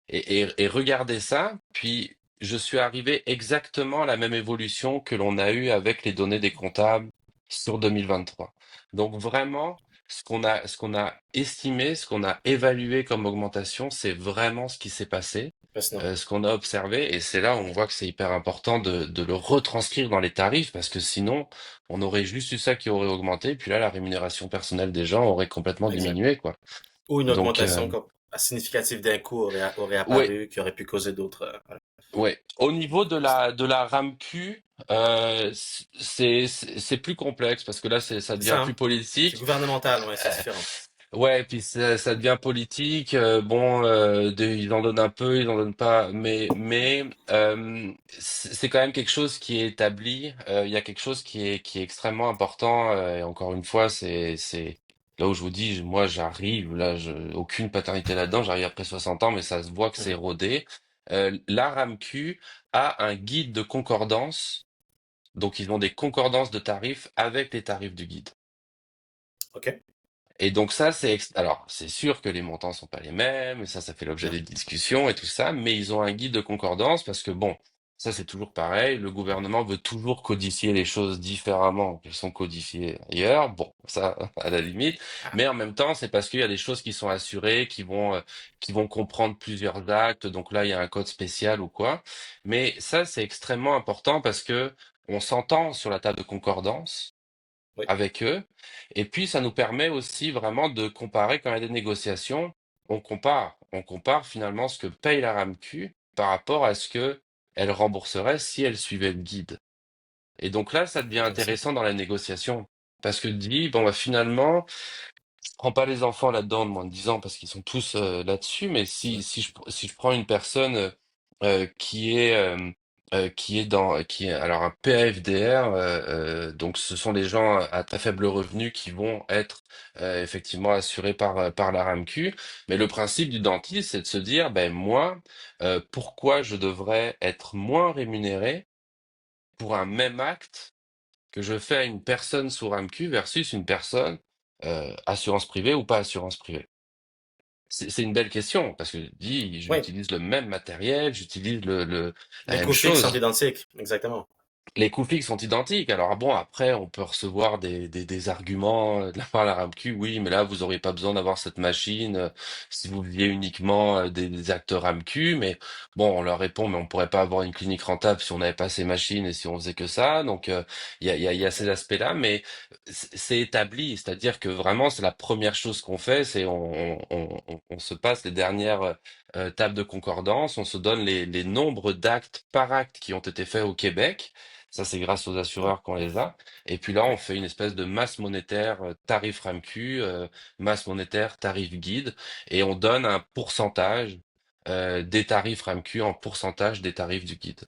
et regarder ça, puis je suis arrivé exactement à la même évolution que l'on a eu avec les données des comptables sur 2023. Donc vraiment, ce qu'on a estimé, ce qu'on a évalué comme augmentation, c'est vraiment ce qui s'est passé, Fascinant. ce qu'on a observé, et c'est là où on voit que c'est hyper important de le retranscrire dans les tarifs, parce que sinon, on aurait juste eu ça qui aurait augmenté, puis là, la rémunération personnelle des gens aurait complètement Exact. diminué, quoi. Ou une Donc, augmentation significative d'un coût aurait ouais, apparu qui aurait pu causer d'autres. Voilà. ouais. Au niveau de la RAMQ, c'est plus complexe parce que là, ça C'est devient ça, plus hein? C'est politique. gouvernemental, ouais, c'est Euh, différent. ouais, puis ça devient politique. Bon, ils en donnent un peu, ils en donnent pas, mais c'est quand même quelque chose qui est établi. Il y a quelque chose qui est extrêmement important. Et encore une fois, c'est là où je vous dis, moi, j'arrive là, aucune paternité là-dedans. J'arrive après 60 ans, mais ça se voit que c'est Mhm. rodé. La RAMQ a un guide de concordance, donc ils ont des concordances de tarifs avec les tarifs du guide. OK. Et donc ça, alors c'est sûr que les montants sont pas les mêmes, et ça fait l'objet des Mhm. discussions et tout ça, mais ils ont un guide de concordance parce que bon, ça c'est toujours pareil, le gouvernement veut toujours codifier les choses différemment qu'elles sont codifiées ailleurs. Bon, ça à la limite, Ah, mais en même temps, c'est parce qu'il y a des choses qui sont assurées, qui vont comprendre plusieurs actes, donc là il y a un code spécial ou quoi. Mais ça c'est extrêmement important parce que on s'entend sur la table de concordance oui, avec eux. Et puis, ça nous permet aussi vraiment de comparer quand il y a des négociations. On compare finalement ce que paye la RAMQ par rapport à ce que elle rembourserait si elle suivait le guide. Et donc là, ça devient intéressant. intéressant dans la négociation. Parce que tu dis, bon, bah, finalement, je prends pas les enfants là-dedans de moins de 10 ans parce qu'ils sont tous là-dessus, mais si, Ouais. si je prends une personne qui est alors un PAFDR, donc ce sont les gens à très faible revenu qui vont être effectivement assurés par la RAMQ. Mais le principe du dentiste, c'est de se dire, ben moi, pourquoi je devrais être moins rémunéré pour un même acte que je fais à une personne sous RAMQ versus une personne assurance privée ou pas assurance privée? C'est une belle question parce que dis, Oui, j'utilise le même matériel, j'utilise la les même coûts fixes sont chose. identiques, exactement. Les coûts fixes sont identiques. Alors bon, après, on peut recevoir des arguments de la part de la RAMQ. Oui, mais là, vous auriez pas besoin d'avoir cette machine si vous faisiez uniquement des acteurs RAMQ. Mais bon, on leur répond, mais on pourrait pas avoir une clinique rentable si on n'avait pas ces machines et si on faisait que ça. Donc, il y a ces aspects-là, mais c'est établi. C'est-à-dire que vraiment, c'est la première chose qu'on fait, c'est on se passe les dernières tables de concordance, on se donne les nombres d'actes par acte qui ont été faits au Québec. Ça, c'est grâce aux Mhm. assureurs qu'on les a. Et puis là, Oui. on fait une espèce de masse monétaire, tarif RAMQ, masse monétaire, tarif guide, et on donne un pourcentage des tarifs RAMQ en pourcentage des tarifs du guide.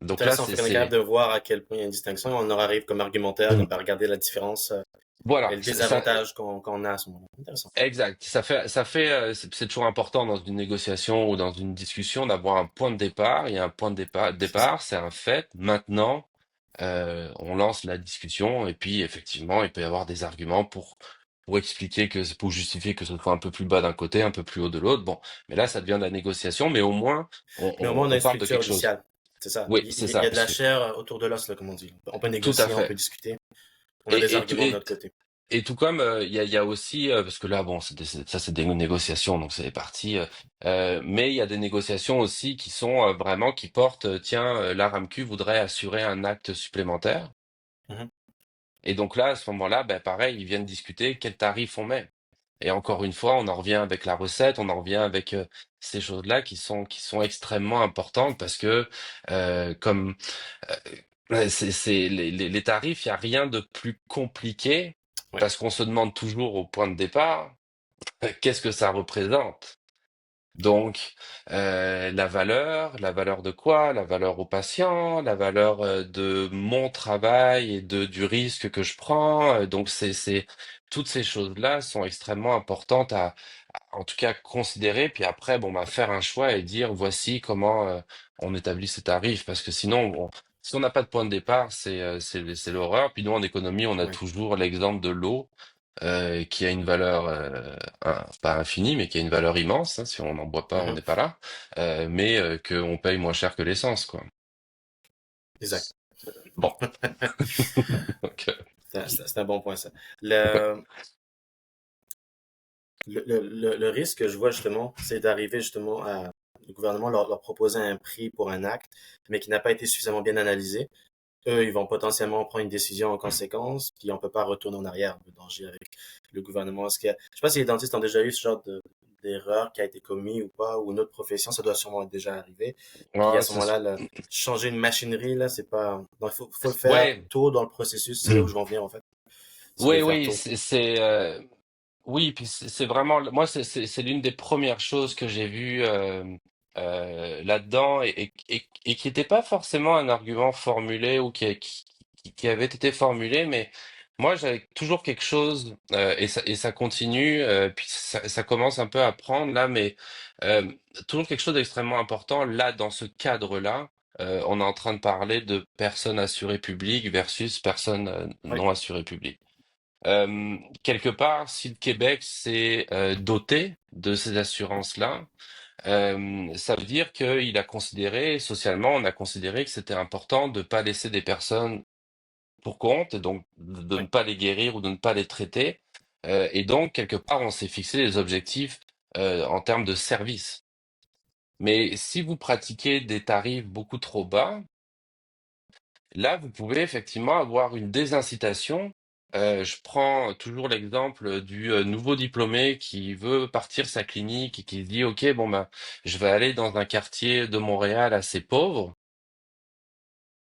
Donc là, Intéressant, fait qu'on est capable de voir à quel point il y a une distinction. On en arrive comme argumentaire, comme par regarder la différence et voilà, le désavantage qu'on a à ce moment-là. Intéressant. exact. C'est toujours important dans une négociation ou dans une discussion d'avoir un point de départ. Il y a un point de C'est ça. départ, c'est un fait. Maintenant, on lance la discussion et puis effectivement, il peut y avoir des arguments pour expliquer pour justifier que ce soit un peu plus bas d'un côté, un peu plus haut de l'autre. Bon, mais là, ça devient de la négociation, mais au moins, on, Mais au on, moins, on a on une parle de structure quelque chose. initiale. C'est ça. Oui, c'est Il ça, y a de parce la que chair autour de l'os, là, comme on dit. On peut tout à négocier, on peut fait. discuter. On a des Et, et, tu- arguments de et, notre côté. et tout comme il y a aussi, parce que là, bon, ça c'est des négociations, donc c'est parti. Mais il y a des négociations aussi qui sont vraiment qui portent, tiens, la RAMQ voudrait assurer un acte supplémentaire. Mhm. Et donc là, à ce moment-là, ben pareil, ils viennent discuter quel tarif on met. Et encore une fois, on en revient avec la recette, on en revient avec ces choses-là qui sont extrêmement importantes parce que comme euh, ouais, c'est les tarifs, il n'y a rien de plus compliqué Oui. parce qu'on se demande toujours au point de départ qu'est-ce que ça représente. Donc, la valeur de quoi? La valeur au patient, la valeur de mon travail et du risque que je prends. Donc, toutes ces choses-là sont extrêmement importantes en tout cas, considérer. Puis après, bon, bah, faire un choix et dire voici comment on établit ces tarifs. Parce que sinon, si on n'a pas de point de départ, c'est l'horreur. Puis nous, en économie, on a Oui. toujours l'exemple de l'eau qui a une valeur pas infinie, mais qui a une valeur immense, hein. Si on n'en boit pas, on Mhm. n'est pas là. Mais qu'on paye moins cher que l'essence, quoi. Exact. Bon. Donc, C'est un bon point, ça. ouais. Le risque que je vois justement, c'est d'arriver justement à le gouvernement leur proposer un prix pour un acte, mais qui n'a pas été suffisamment bien analysé. Eux, ils vont potentiellement prendre une décision en conséquence, puis on peut pas retourner en arrière, le danger avec le gouvernement. Je sais pas si les dentistes ont déjà eu ce genre d'erreur qui a été commis ou pas, ou une autre profession, ça doit sûrement être déjà arrivé. Puis à Ouais, ce moment-là, changer une machinerie, là, c'est pas, donc faut le faire ouais. tôt dans le processus, c'est là où je vais en venir, en fait. Si vous voulez Oui, le faire oui, tôt. oui, puis c'est vraiment, moi, c'est l'une des premières choses que j'ai vues là-dedans et qui n'était pas forcément un argument formulé ou qui avait été formulé, mais moi, j'avais toujours quelque chose, et ça continue, puis ça commence un peu à prendre là, mais euh, toujours quelque chose d'extrêmement important là, dans ce cadre-là. On est en train de parler de personnes assurées publiques versus personnes Oui, non assurées publiques. Quelque part, si le Québec s'est doté de ces assurances-là, ça veut dire qu'il a considéré, socialement, on a considéré que c'était important de ne pas laisser des personnes pour compte, et donc de ne oui, pas les guérir ou de ne pas les traiter. Et donc, quelque part, on s'est fixé des objectifs en termes de service. Mais si vous pratiquez des tarifs beaucoup trop bas, là, vous pouvez effectivement avoir une désincitation. Je prends toujours l'exemple du nouveau diplômé qui veut partir sa clinique et qui se dit, OK, bon ben, je vais aller dans un quartier de Montréal assez pauvre.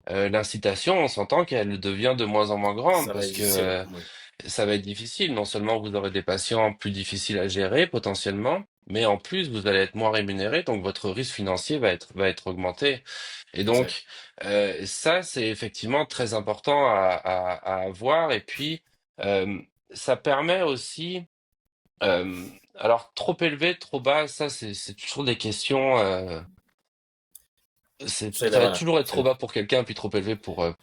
L'incitation, on s'entend qu'elle devient de moins en moins grande ça va parce être que difficile, oui. ça va être difficile. Non seulement vous aurez des patients plus difficiles à gérer potentiellement, mais en plus vous allez être moins rémunéré, donc votre risque financier va être augmenté. Et Exact. donc ça c'est effectivement très important à avoir. Et puis euh, ça permet aussi, alors trop élevé, trop bas, ça c'est toujours des questions. C'est Ça va voilà, toujours être trop bas pour quelqu'un, puis trop élevé c'est pour une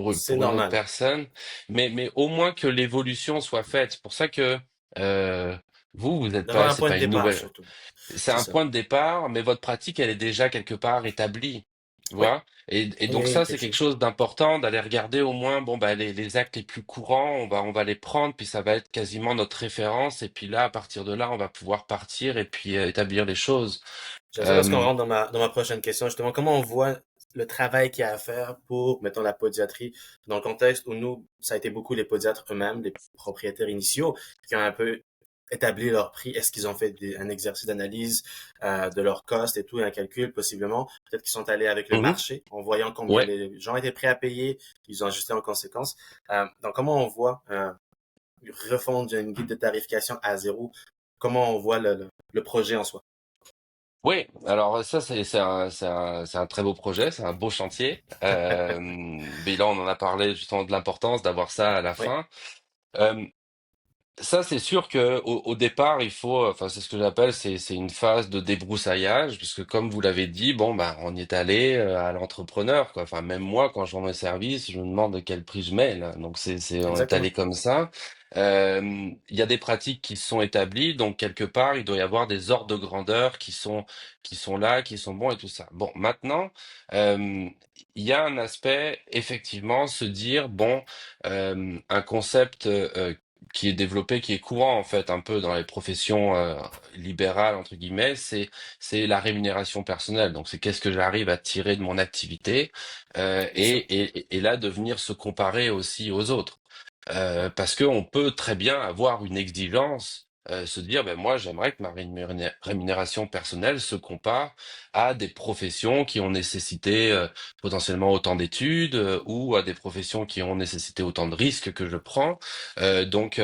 autre normal personne. Mais au moins que l'évolution soit faite. C'est pour ça que euh, vous n'êtes d'avoir pas, un c'est point de pas une départ nouvelle. surtout. C'est C'est un ça. point de départ, mais votre pratique, elle est déjà quelque part établie. Tu Oui, vois? Et il y donc a ça, quelque c'est quelque chose. chose d'important d'aller regarder au moins, bon, bah, les actes les plus courants, on va les prendre, puis ça va être quasiment notre référence. Et puis là, à partir de là, on va pouvoir partir et puis établir les choses. J'aime ça parce qu'on Euh, rentre dans ma prochaine question, justement. Comment on voit le travail qu'il y a à faire pour, mettons, la podiatrie, dans le contexte où nous, ça a été beaucoup les podiatres eux-mêmes, les propriétaires initiaux, qui ont un peu établi leur prix. Est-ce qu'ils ont fait un exercice d'analyse de leur cost et tout, et un calcul possiblement? Peut-être qu'ils sont allés avec le mhm. marché, en voyant combien Ouais. les gens étaient prêts à payer, ils ont ajusté en conséquence. Donc, comment on voit refondre une guide de tarification à zéro? Comment on voit le projet en soi? Oui, alors ça c'est un très beau projet, c'est un beau chantier. Mais là on en a parlé justement de l'importance d'avoir ça à la Oui, fin. Euh, Ça, c'est sûr que au départ, il faut, enfin, c'est ce que j'appelle, c'est une phase de débroussaillage, puisque comme vous l'avez dit, bon, bah, on y est allé à l'entrepreneur, quoi. Enfin, même moi, quand je vends mes services, je me demande quel prix je mets, là. Donc, on est exactement. allé comme ça. Il y a des pratiques qui sont établies, donc quelque part, il doit y avoir des ordres de grandeur qui sont là, qui sont bons et tout ça. Bon, maintenant, il y a un aspect, effectivement, se dire, bon, un concept qui est développé, qui est courant en fait un peu dans les professions libérales entre guillemets, c'est la rémunération personnelle. Donc c'est qu'est-ce que j'arrive à tirer de mon activité Bien sûr. et là de venir se comparer aussi aux autres. Parce qu'on peut très bien avoir une exigence, se dire, ben moi j'aimerais que ma rémunération personnelle se compare à des professions qui ont nécessité potentiellement autant d'études ou à des professions qui ont nécessité autant de risques que je prends. Donc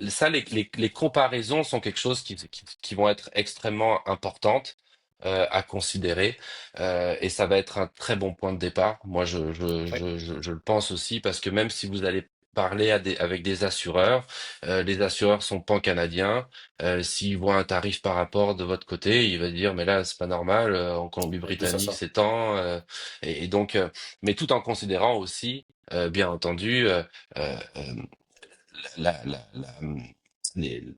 ça, les comparaisons sont quelque chose qui vont être extrêmement importantes. À considérer et ça va être un très bon point de départ. Moi, Oui, je le pense aussi parce que même si vous allez parler avec des assureurs. Les assureurs sont pan-canadiens. S'ils voient un tarif par rapport de votre côté, il va dire mais là c'est pas normal. En d'où ça Colombie-Britannique sort. c'est tant. Et donc, mais tout en considérant aussi, bien entendu, la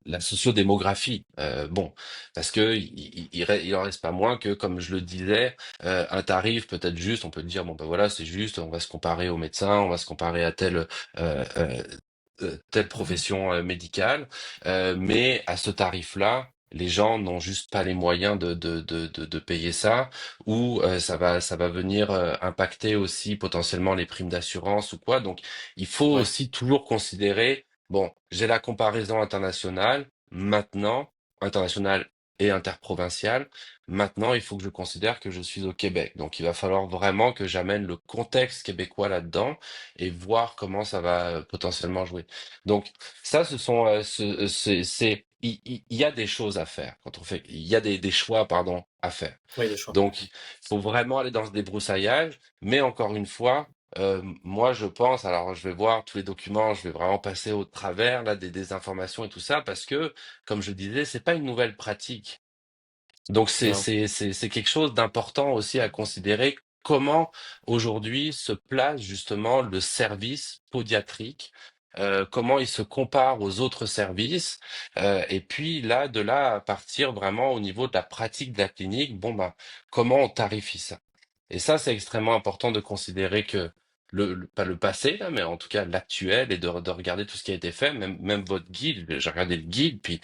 la sociodémographie. Bon, parce que il en reste pas moins que, comme je le disais, un tarif peut être juste. On peut dire bon ben voilà, c'est juste. On va se comparer aux médecins, on va se comparer à euh, euh, telle profession médicale, mais à ce tarif-là. Les gens n'ont juste pas les moyens de payer ça, ou ça va venir impacter aussi potentiellement les primes d'assurance ou quoi. Donc, il faut Oui, aussi toujours considérer. Bon, j'ai la comparaison internationale, maintenant, internationale et interprovinciale. Maintenant, il faut que je considère que je suis au Québec. Donc, il va falloir vraiment que j'amène le contexte québécois là-dedans et voir comment ça va potentiellement jouer. Donc, ça, ce sont, il y a des choses à faire quand on fait, il y a des choix, pardon, à faire. oui, le choix. Donc, il faut vraiment aller dans ce débroussaillage, mais encore une fois, moi je pense, alors je vais voir tous les documents, je vais vraiment passer au travers là des informations et tout ça, parce que, comme je disais, c'est pas une nouvelle pratique. Donc Non. c'est quelque chose d'important aussi à considérer. Comment aujourd'hui se place justement le service podiatrique, comment il se compare aux autres services, et puis là, de là à partir vraiment au niveau de la pratique de la clinique, bon bah comment on tarifie ça? Et ça, c'est extrêmement important de considérer que pas le passé là, mais en tout cas l'actuel et de regarder tout ce qui a été fait, même votre guide, j'ai regardé le guide, puis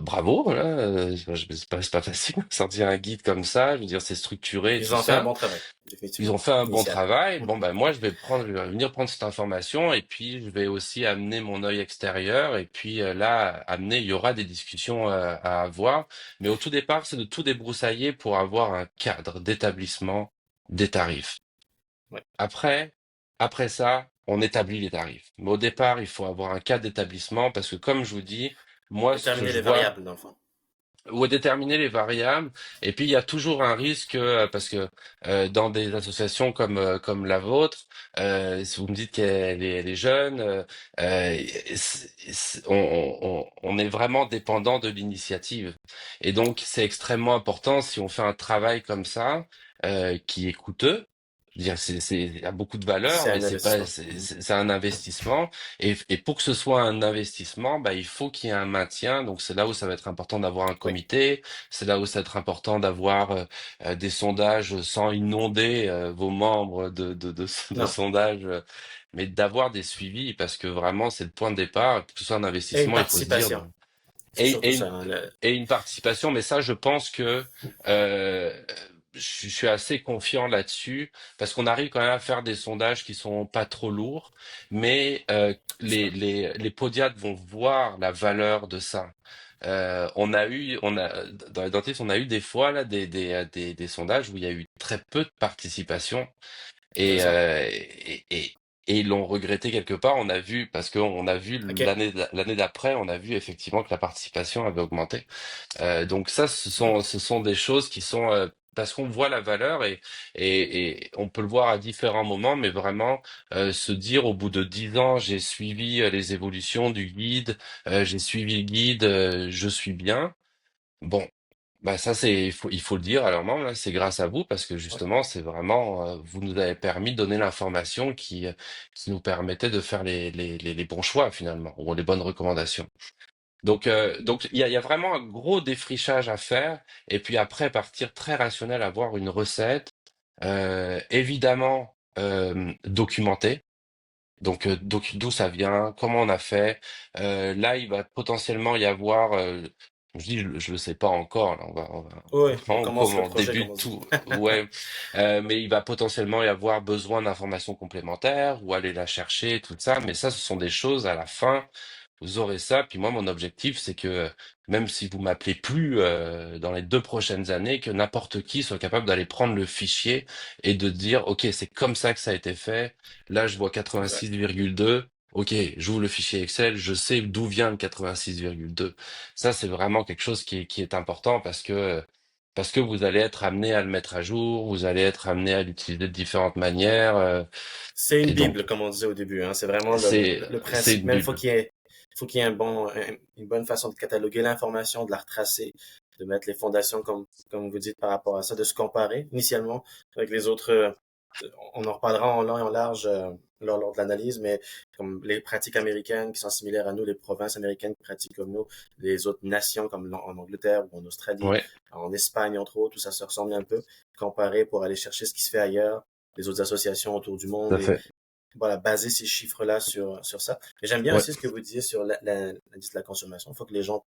bravo, là. C'est pas facile de sortir un guide comme ça. Je veux dire, c'est structuré et Ils tout ont fait un ça. bon travail, Ils définitivement, ont fait un bon initial. travail. Bon, ben moi, je vais venir prendre cette information et puis je vais aussi amener mon œil extérieur et puis là, amener, il y aura des discussions à avoir. Mais au tout départ, c'est de tout débroussailler pour avoir un cadre d'établissement des tarifs. Ouais. Après, après ça. on établit les tarifs. Mais au départ, il faut avoir un cas d'établissement parce que, comme je vous dis, moi, ce que Déterminer je les vois, variables, dans le fond. ou déterminer les variables. Et puis il y a toujours un risque parce que dans des associations comme la vôtre, si vous me dites qu'elle est jeune, on est vraiment dépendant de l'initiative. Et donc c'est extrêmement important si on fait un travail comme ça qui est coûteux. Je veux dire, il y a beaucoup de valeur, C'est mais un c'est pas, investissement. Mhm. c'est un investissement. Et pour que ce soit un investissement, bah, il faut qu'il y ait un maintien. Donc c'est là où ça va être important d'avoir un Oui. comité. C'est là où ça va être important d'avoir des sondages sans inonder vos membres de Non. sondages, mais d'avoir des suivis parce que vraiment c'est le point de départ. Que ce soit un Et une investissement, il faut se dire. participation. C'est Et, surtout et ça, une, hein, et une participation, mais ça, je pense que euh, je suis assez confiant là-dessus parce qu'on arrive quand même à faire des sondages qui sont pas trop lourds, mais j'espère. les podiatres vont voir la valeur de ça. Dans les dentistes, on a eu des fois là des sondages où il y a eu très peu de participation et, Intéressant. et ils l'ont regretté quelque part. On a vu, parce qu'on a vu OK. l'année d'après, on a vu effectivement que la participation avait augmenté. Donc ça, ce sont des choses qui sont parce qu'on voit la valeur et on peut le voir à différents moments, mais vraiment se dire au bout de 10 ans, j'ai suivi les évolutions du guide, j'ai suivi le guide, je suis bien. Bon, bah ça c'est il faut le dire à leurs membres, là, c'est grâce à vous parce que Ouais. justement c'est vraiment vous nous avez permis de donner l'information qui nous permettait de faire les bons choix finalement ou les bonnes recommandations. Donc il y a vraiment un gros défrichage à faire et puis après partir très rationnel, avoir une recette évidemment documentée. Donc, d'où ça vient, comment on a fait. Là, il va potentiellement y avoir, je dis, je le sais pas encore, là, Oui, on on commence le commence projet, début comme de on dit. tout, ouais. Mais il va potentiellement y avoir besoin d'informations complémentaires ou aller la chercher, tout ça. Mais ça, ce sont des choses à la fin. Vous aurez ça. Puis moi, mon objectif, c'est que même si vous m'appelez plus dans les 2 prochaines années, que n'importe qui soit capable d'aller prendre le fichier et de dire, OK, c'est comme ça que ça a été fait. Là, je vois Exact. 86,2. OK, j'ouvre le fichier Excel, je sais d'où vient le 86,2. Ça, c'est vraiment quelque chose qui est important parce que vous allez être amené à le mettre à jour, vous allez être amené à l'utiliser de différentes manières. C'est une Et donc, Bible, comme on disait au début, hein. C'est vraiment c'est, le c'est principe une même. bulle. Faut qu'il y ait une bonne façon de cataloguer l'information, de la retracer, de mettre les fondations, comme vous dites, par rapport à ça, de se comparer initialement avec les autres. On en reparlera en long et en large lors de l'analyse, mais comme les pratiques américaines qui sont similaires à nous, les provinces américaines qui pratiquent comme nous, les autres nations comme en Angleterre ou en Australie, Ouais, en Espagne entre autres, tout ça se ressemble un peu, comparer pour aller chercher ce qui se fait ailleurs, les autres associations autour du tout monde à et fait. voilà, baser ces chiffres-là sur ça. Et j'aime bien Ouais, aussi ce que vous disiez sur l'indice de la consommation. Il faut que les gens,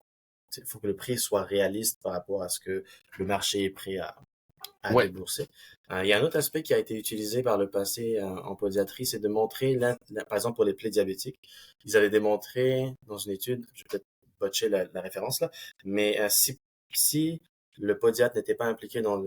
il faut que le prix soit réaliste par rapport à ce que le marché est prêt à ouais, débourser. Il y a un autre aspect qui a été utilisé par le passé en pédiatrie, c'est de montrer, par exemple pour les plaies diabétiques, ils avaient démontré dans une étude, je vais peut-être botcher la référence là, mais si le podiatre n'était pas impliqué dans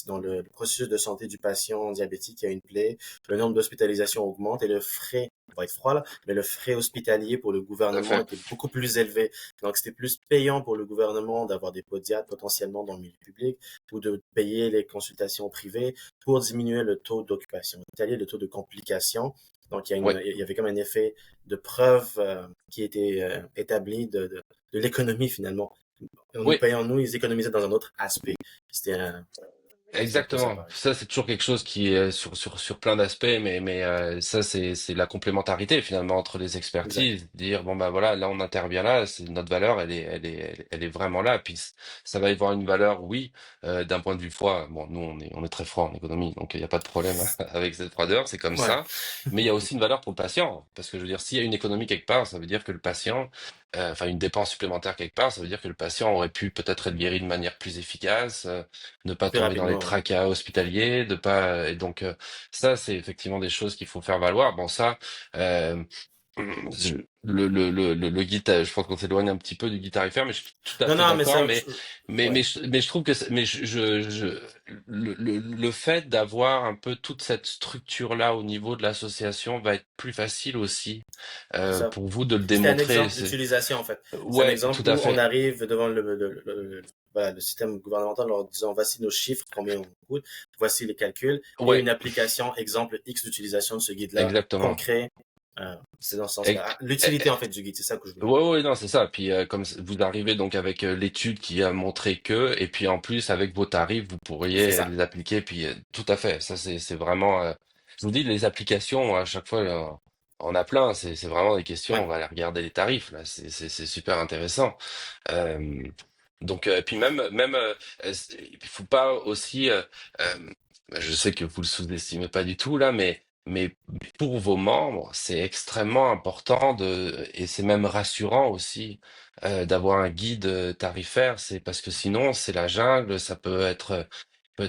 dans le processus de santé du patient diabétique qui a une plaie, le nombre d'hospitalisations augmente et le frais, on va être froid là, mais le frais hospitalier pour le tout à gouvernement fait. était beaucoup plus élevé. Donc c'était plus payant pour le gouvernement d'avoir des podiatres potentiellement dans le milieu public ou de payer les consultations privées pour diminuer le taux d'occupation hospitalière, le taux de complications. Donc, Ouais, il y avait comme un effet de preuve qui était établi de l'économie finalement. En nous oui. payant, nous, ils économisaient dans un autre aspect. C'était un peu ça, Exactement. pareil. Ça, c'est toujours quelque chose qui est sur plein d'aspects, mais ça, c'est la complémentarité finalement entre les Exact. expertises. Dire, bon, ben voilà, là, on intervient là, c'est notre valeur, elle est vraiment là. Puis ça va y avoir une valeur, oui, d'un point de vue froid. Bon, nous, on est très froid en économie, donc il n'y a pas de problème avec cette froideur, c'est comme Ouais, ça. Mais il y a aussi une valeur pour le patient. Parce que je veux dire, s'il y a une économie quelque part, ça veut dire que le patient, enfin, une dépense supplémentaire quelque part, ça veut dire que le patient aurait pu peut-être être guéri de manière plus efficace, ne pas plus tomber dans les rapidement, ouais. tracas hospitaliers, de pas et ça c'est effectivement des choses qu'il faut faire valoir. Bon ça, euh, le guide, je pense qu'on s'éloigne un petit peu du guide tarifaire, mais je suis tout à Non, fait non, mais d'accord. ça, Mais ouais, mais je trouve que le fait d'avoir un peu toute cette structure-là au niveau de l'association va être plus facile aussi c'est ça. pour vous de le C'était un démontrer. exemple d'utilisation, en fait. C'est un Ouais, tout exemple à où on fait. arrive devant voilà, le système gouvernemental en leur disant, voici nos chiffres, combien on coûte, voici les calculs, et Ouais, une application, exemple X d'utilisation de ce guide-là, exactement. concret. C'est dans ce Et- sens-là. Ah, l'utilité, en fait, du guide, c'est ça que je voulais dire. Ouais, ouais, non, c'est ça. Puis comme vous arrivez donc avec l'étude qui a montré que, et puis en plus avec vos tarifs, vous C'est pourriez ça. les appliquer. Puis tout à fait, ça c'est vraiment. Je vous dis les applications à chaque fois, on a plein. C'est vraiment des questions. On Ouais. va aller regarder les tarifs là. C'est super intéressant. Euh, donc puis il faut pas aussi. Euh, je sais que vous le sous-estimez pas du tout là, mais pour vos membres, c'est extrêmement important et c'est même rassurant aussi d'avoir un guide tarifaire. C'est parce que sinon, c'est la jungle, ça peut être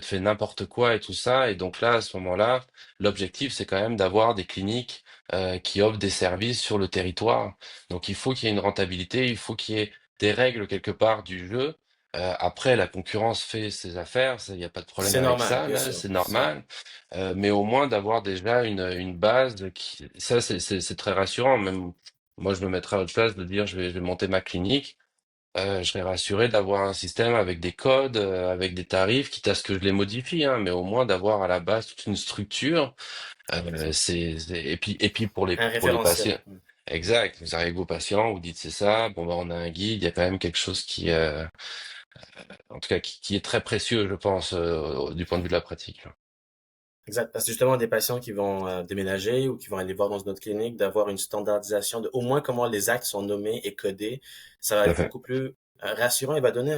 fait n'importe quoi et tout ça. Et donc là, à ce moment-là, l'objectif, c'est quand même d'avoir des cliniques qui offrent des services sur le territoire. Donc il faut qu'il y ait une rentabilité, il faut qu'il y ait des règles quelque part du jeu. Après, la concurrence fait ses affaires, il n'y a pas de problème C'est avec normal, ça, bien là, sûr. c'est C'est normal. Mais au moins d'avoir déjà une base qui, ça c'est très rassurant. Même moi, je me mettrais à votre place de dire je vais monter ma clinique. Je serais rassuré d'avoir un système avec des codes, avec des tarifs, quitte à ce que je les modifie, hein, mais au moins d'avoir à la base toute une structure. Et puis un pour les référentiel. patients. Exact. Vous arrivez avec vos patients, vous dites c'est ça. Bon, bah, on a un guide. Il y a quand même quelque chose qui, en tout cas, qui est très précieux, je pense, du point de vue de la pratique, là. Exact. Parce que justement, des patients qui vont déménager ou qui vont aller voir dans une autre clinique, d'avoir une standardisation de au moins comment les actes sont nommés et codés, ça va Tout à être fait. beaucoup plus rassurant et va donner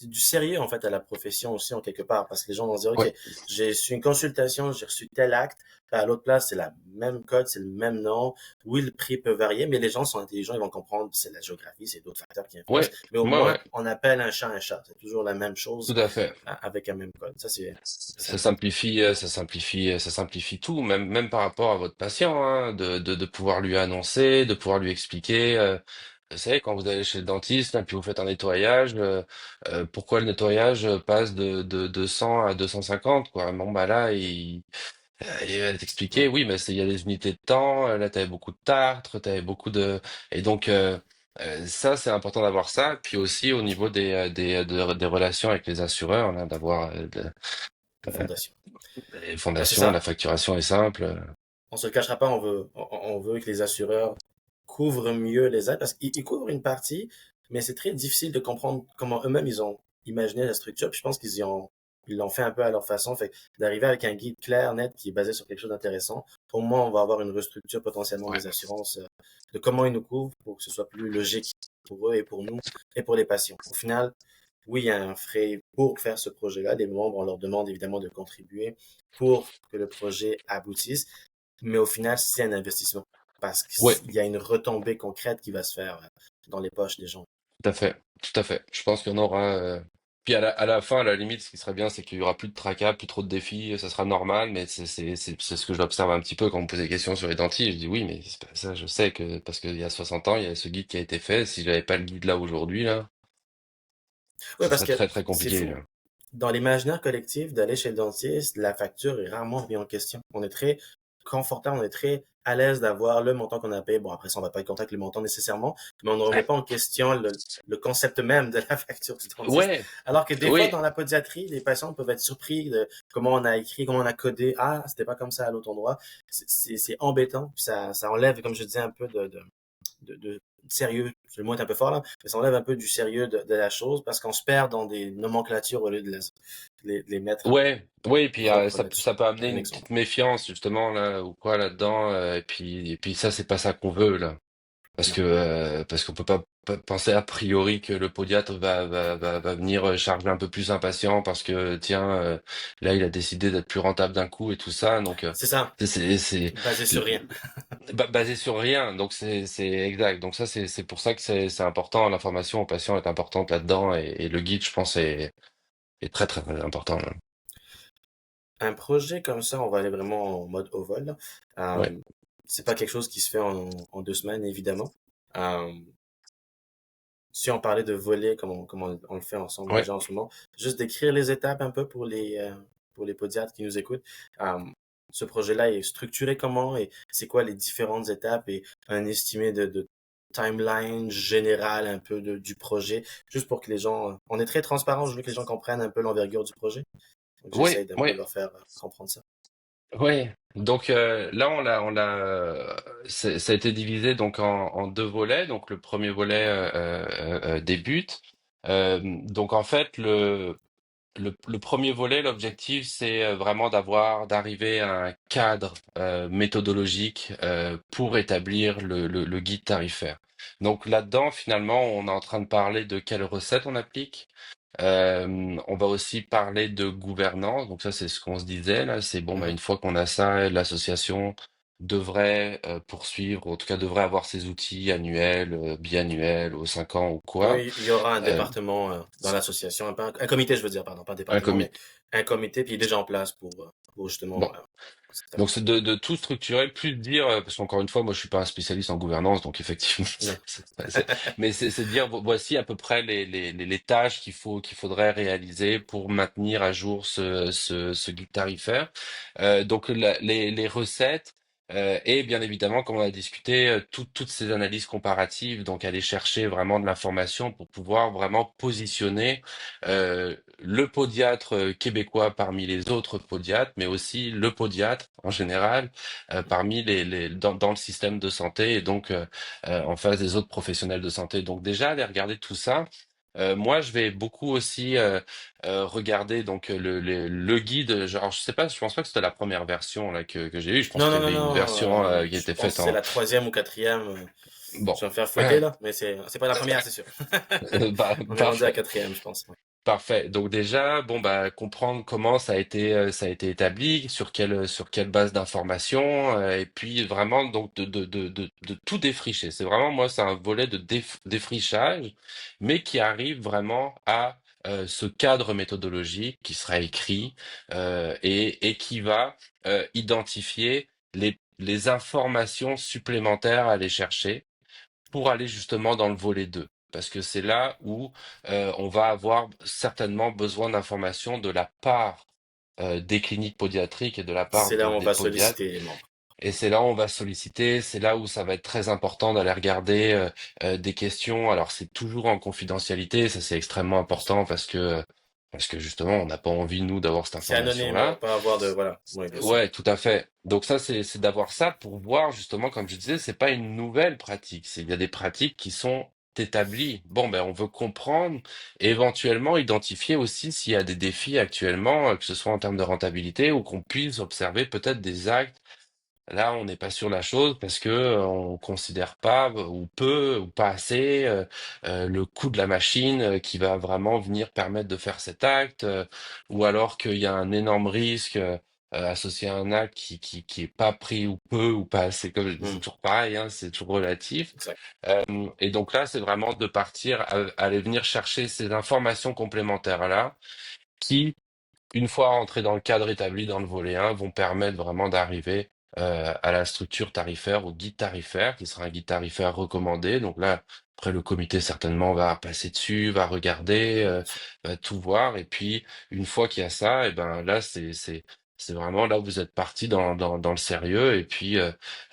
du sérieux en fait à la profession aussi en quelque part. Parce que les gens vont se dire, OK, Ouais. j'ai reçu une consultation, j'ai reçu tel acte, puis à l'autre place, c'est la même code, c'est le même nom. Oui, le prix peut varier, mais les gens sont intelligents, ils vont comprendre, c'est la géographie, c'est d'autres facteurs qui influencent. Ouais. Mais au Ouais. moins, Ouais. on appelle un chat un chat. C'est toujours la même Tout chose à fait. avec un même code. Ça, c'est Ça important. simplifie, ça simplifie tout, même par rapport à votre patient, hein, de pouvoir lui annoncer, de pouvoir lui expliquer. Vous savez, quand vous allez chez le dentiste, et puis vous faites un nettoyage, pourquoi le nettoyage passe de 200 à 250, quoi. Bon, bah là, il va t'expliquer, Ouais. oui, mais il y a des unités de temps, là, t'avais beaucoup de tartres, t'avais beaucoup de... Et donc, ça, c'est important d'avoir ça. Puis aussi, au niveau des relations avec les assureurs, là, d'avoir Une fondation. les Ben, c'est fondations, la ça. facturation est simple. On se le cachera pas, on veut que les assureurs couvrent mieux les aides parce qu'ils couvrent une partie, mais c'est très difficile de comprendre comment eux-mêmes ils ont imaginé la structure. Puis je pense ils l'ont fait un peu à leur façon. Fait que d'arriver avec un guide clair, net, qui est basé sur quelque chose d'intéressant, au moins on va avoir une restructure potentiellement Ouais. des assurances de comment ils nous couvrent pour que ce soit plus logique pour eux et pour nous et pour les patients. Au final, oui, il y a un frais pour faire ce projet-là. Les membres, on leur demande évidemment de contribuer pour que le projet aboutisse. Mais au final, c'est un investissement parce Ouais, qu'il y a une retombée concrète qui va se faire dans les poches des gens. tout à fait. Tout à fait. Je pense qu'il y en aura. Puis à la fin, à la limite, ce qui serait bien, c'est qu'il y aura plus de tracas, plus trop de défis, ça sera normal, mais c'est ce que j'observe un petit peu quand on me pose des questions sur les dentistes. Je dis oui, mais c'est pas ça, je sais que parce qu'il y a 60 ans, il y a ce guide qui a été fait. Si j'avais pas le guide là aujourd'hui, là, Oui, ça parce serait que très très c'est compliqué, fou. là. Dans l'imaginaire collectif d'aller chez le dentiste, la facture est rarement remise en question. On est très confortable, on est très à l'aise d'avoir le montant qu'on a payé. Bon, après ça, on va pas être content avec le montant nécessairement, mais on ne remet Ouais, pas en question le concept même de la facture du dentiste. ouais, Alors que des fois, oui, dans la pédiatrie, les patients peuvent être surpris de comment on a écrit, comment on a codé. Ah, c'était pas comme ça à l'autre endroit. C'est embêtant, puis ça enlève, comme je disais, un peu de sérieux. Le mot est un peu fort là, mais ça enlève un peu du sérieux de la chose parce qu'on se perd dans des nomenclatures au lieu de les mettre ouais, oui, et puis propres là-dessus. ça peut amener Un une exemple. petite méfiance justement là ou quoi là-dedans, et puis ça c'est pas ça qu'on veut là. Non. Parce qu'on peut pas penser a priori que le podiatre va venir charger un peu plus un patient parce que tiens là il a décidé d'être plus rentable d'un coup et tout ça donc C'est ça, c'est basé sur rien. basé sur rien donc c'est exact donc ça c'est pour ça que c'est important l'information au patient est importante là-dedans et le guide je pense est très très, très important là. Un projet comme ça, on va aller vraiment en mode au vol, là. Ouais. c'est pas quelque chose qui se fait en 2 semaines, évidemment. Euh, si on parlait de voler, comme on le fait ensemble Ouais. déjà en ce moment, juste décrire les étapes un peu pour les podiatres qui nous écoutent. Euh, Ce projet-là est structuré comment et c'est quoi les différentes étapes et un estimé de timeline général un peu du projet, juste pour que les gens, on est très transparent, je veux que les gens comprennent un peu l'envergure du projet. Donc Ouais, j'essaye d'un peu ouais. leur faire comprendre ça. Ouais, donc là ça a été divisé donc en deux volets. Donc le premier volet débute. Donc en fait le premier volet, l'objectif c'est vraiment d'arriver à un cadre méthodologique pour établir le guide tarifaire. Donc là-dedans finalement on est en train de parler de quelles recettes on applique. On va aussi parler de gouvernance. Donc ça, c'est ce qu'on se disait là. C'est bon, bah, Mhm. une fois qu'on a ça, l'association devrait poursuivre, en tout cas devrait avoir ses outils annuels, biannuels, aux 5 ans ou quoi. Oui, il y aura un Euh, département dans l'association, un comité, je veux dire, pardon, pas un un département, mais comité. un comité, puis il est déjà en place pour justement Bon, donc c'est de tout structurer, plus de dire, parce qu'encore une fois, moi je suis pas un spécialiste en gouvernance, donc effectivement, Non. mais c'est de dire voici à peu près les tâches qu'il faudrait réaliser pour maintenir à jour ce guide tarifaire. Donc les recettes. Et bien évidemment, comme on a discuté, toutes ces analyses comparatives, donc aller chercher vraiment de l'information pour pouvoir vraiment positionner le podiatre québécois parmi les autres podiatres, mais aussi le podiatre en général parmi dans le système de santé et donc en face des autres professionnels de santé. Donc déjà, aller regarder tout ça. Moi, je vais beaucoup aussi regarder donc le guide. Genre, je sais pas, je pense pas que c'était la première version là que j'ai eue. Je pense Non, qu'il non, y non, avait une non, version qui je était pense faite que c'est en la troisième ou quatrième. bon. Je vais me faire fouetter, là, mais c'est pas la première, c'est sûr. On est rendu à la Parfait. quatrième, je pense. Ouais. Parfait. Donc déjà, bon bah comprendre comment ça a été établi, sur quelle base d'information, et puis vraiment donc de tout défricher. C'est vraiment moi c'est un volet de défrichage, mais qui arrive vraiment à ce cadre méthodologique qui sera écrit et qui va identifier les informations supplémentaires à aller chercher pour aller justement dans le volet 2, parce que c'est là où on va avoir certainement besoin d'informations de la part des cliniques pédiatriques et de la part C'est là où on des va podiatres. solliciter les membres. Et c'est là où on va solliciter, c'est là où ça va être très important d'aller regarder des questions. Alors c'est toujours en confidentialité, ça c'est extrêmement Bien sûr. important parce que justement on n'a pas envie nous d'avoir cette C'est anonyme, on va information-là. pas avoir de... Voilà. Oui, bien sûr. Ouais, tout à fait. Donc ça, c'est d'avoir ça pour voir justement, comme je disais, c'est pas une nouvelle pratique. Il y a des pratiques qui sont établies. Bon, ben on veut comprendre et éventuellement identifier aussi s'il y a des défis actuellement, que ce soit en termes de rentabilité ou qu'on puisse observer peut-être des actes. Là, on n'est pas sur la chose parce que on considère pas ou peu ou pas assez le coût de la machine qui va vraiment venir permettre de faire cet acte, ou alors qu'il y a un énorme risque associé à un acte qui est pas pris ou peu ou pas assez. Comme c'est Hmm, toujours pareil, hein, c'est toujours relatif. exact. Euh, et donc là, c'est vraiment de partir à aller venir chercher ces informations complémentaires là qui une fois rentrés dans le cadre établi dans le volet 1, vont permettre vraiment d'arriver à la structure tarifaire, au guide tarifaire, qui sera un guide tarifaire recommandé. Donc là, après, le comité certainement va passer dessus, va regarder, Bien sûr. va tout voir. Et puis, une fois qu'il y a ça, et ben là, c'est vraiment là où vous êtes parti dans le sérieux. Et puis,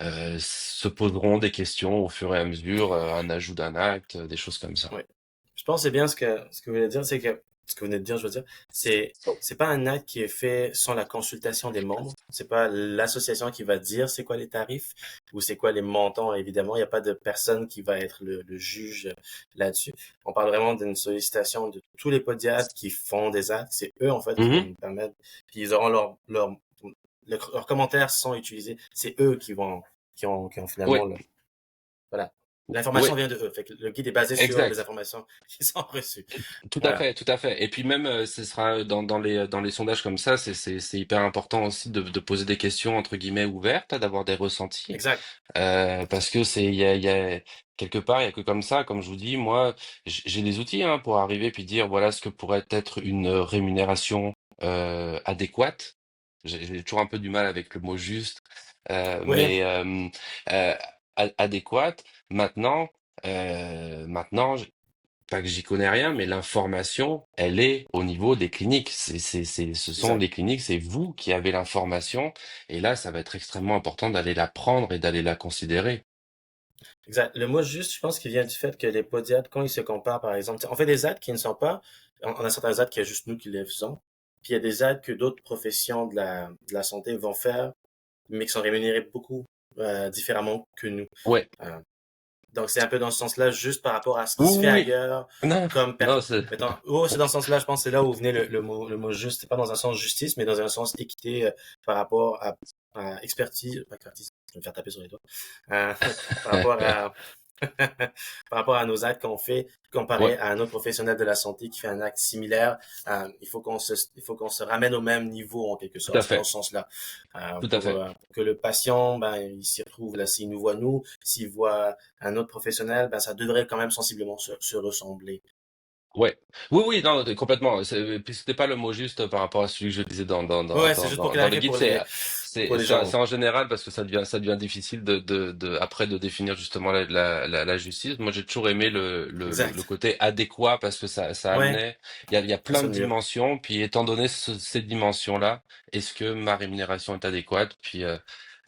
se poseront des questions au fur et à mesure, un ajout d'un acte, des choses comme ça. Oui. Je pense que c'est bien ce que vous venez de dire, c'est que ce que vous venez de dire, je veux dire, c'est pas un acte qui est fait sans la consultation des membres. C'est pas l'association qui va dire c'est quoi les tarifs ou c'est quoi les montants. Évidemment, il n'y a pas de personne qui va être le juge là-dessus. On parle vraiment d'une sollicitation de tous les podiatres qui font des actes. C'est eux en fait qui vont Mhm. nous permettre. Puis ils auront leurs commentaires sont utilisés. C'est eux qui ont finalement Oui, voilà. L'information oui, vient de eux. Fait que le guide est basé sur les exact. informations qui sont reçues. Tout à Voilà. fait, tout à fait. Et puis même, ce sera dans les sondages comme ça, c'est hyper important aussi de poser des questions entre guillemets ouvertes, d'avoir des ressentis, Exact. parce que il y a quelque part, il y a que comme ça, comme je vous dis, moi, j'ai des outils hein, pour arriver puis dire voilà ce que pourrait être une rémunération adéquate. J'ai toujours un peu du mal avec le mot juste. Oui, mais euh, adéquate. Maintenant, maintenant, pas que j'y connais rien, mais l'information, elle est au niveau des cliniques. Ce sont exact. les cliniques, c'est vous qui avez l'information. Et là, ça va être extrêmement important d'aller la prendre et d'aller la considérer. Exact. Le mot juste, je pense qu'il vient du fait que les podiatres, quand ils se comparent, par exemple, on fait des actes qui ne sont pas, on a certains actes qu'il y a juste nous qui les faisons, puis il y a des actes que d'autres professions de la santé vont faire, mais qui sont rémunérés beaucoup différemment que nous. Ouais. Euh, donc c'est un peu dans ce sens-là, juste par rapport à ce qui Oui, se fait oui, oui. ailleurs, Non, comme non, c'est mettons, oh, c'est dans ce sens-là, je pense, que c'est là où venait le mot juste, c'est pas dans un sens justice, mais dans un sens équité par rapport à expertise, pas expertise, je vais me faire taper sur les doigts, par rapport à par rapport à nos actes qu'on fait, ouais, comparé à un autre professionnel de la santé qui fait un acte similaire, il faut qu'on se ramène au même niveau en quelque tout à sorte. C'est dans fait, ce sens-là, tout à fait. pour que le patient, ben, il s'y retrouve là. S'il nous voit nous, s'il voit un autre professionnel, ben, ça devrait quand même sensiblement se ressembler. Ouais. Oui, oui, non, complètement. Puis c'était pas le mot juste par rapport à celui que je disais Ouais, c'est juste pour dans le clarifier guide. C'est, pour les gens. c'est en général parce que ça devient difficile après de définir justement la justice. Moi, j'ai toujours aimé le Exact. côté adéquat parce que ça Ouais, amenait, il y a ça plein de sonne mieux. dimensions. Puis étant donné ces dimensions-là, est-ce que ma rémunération est adéquate? Puis,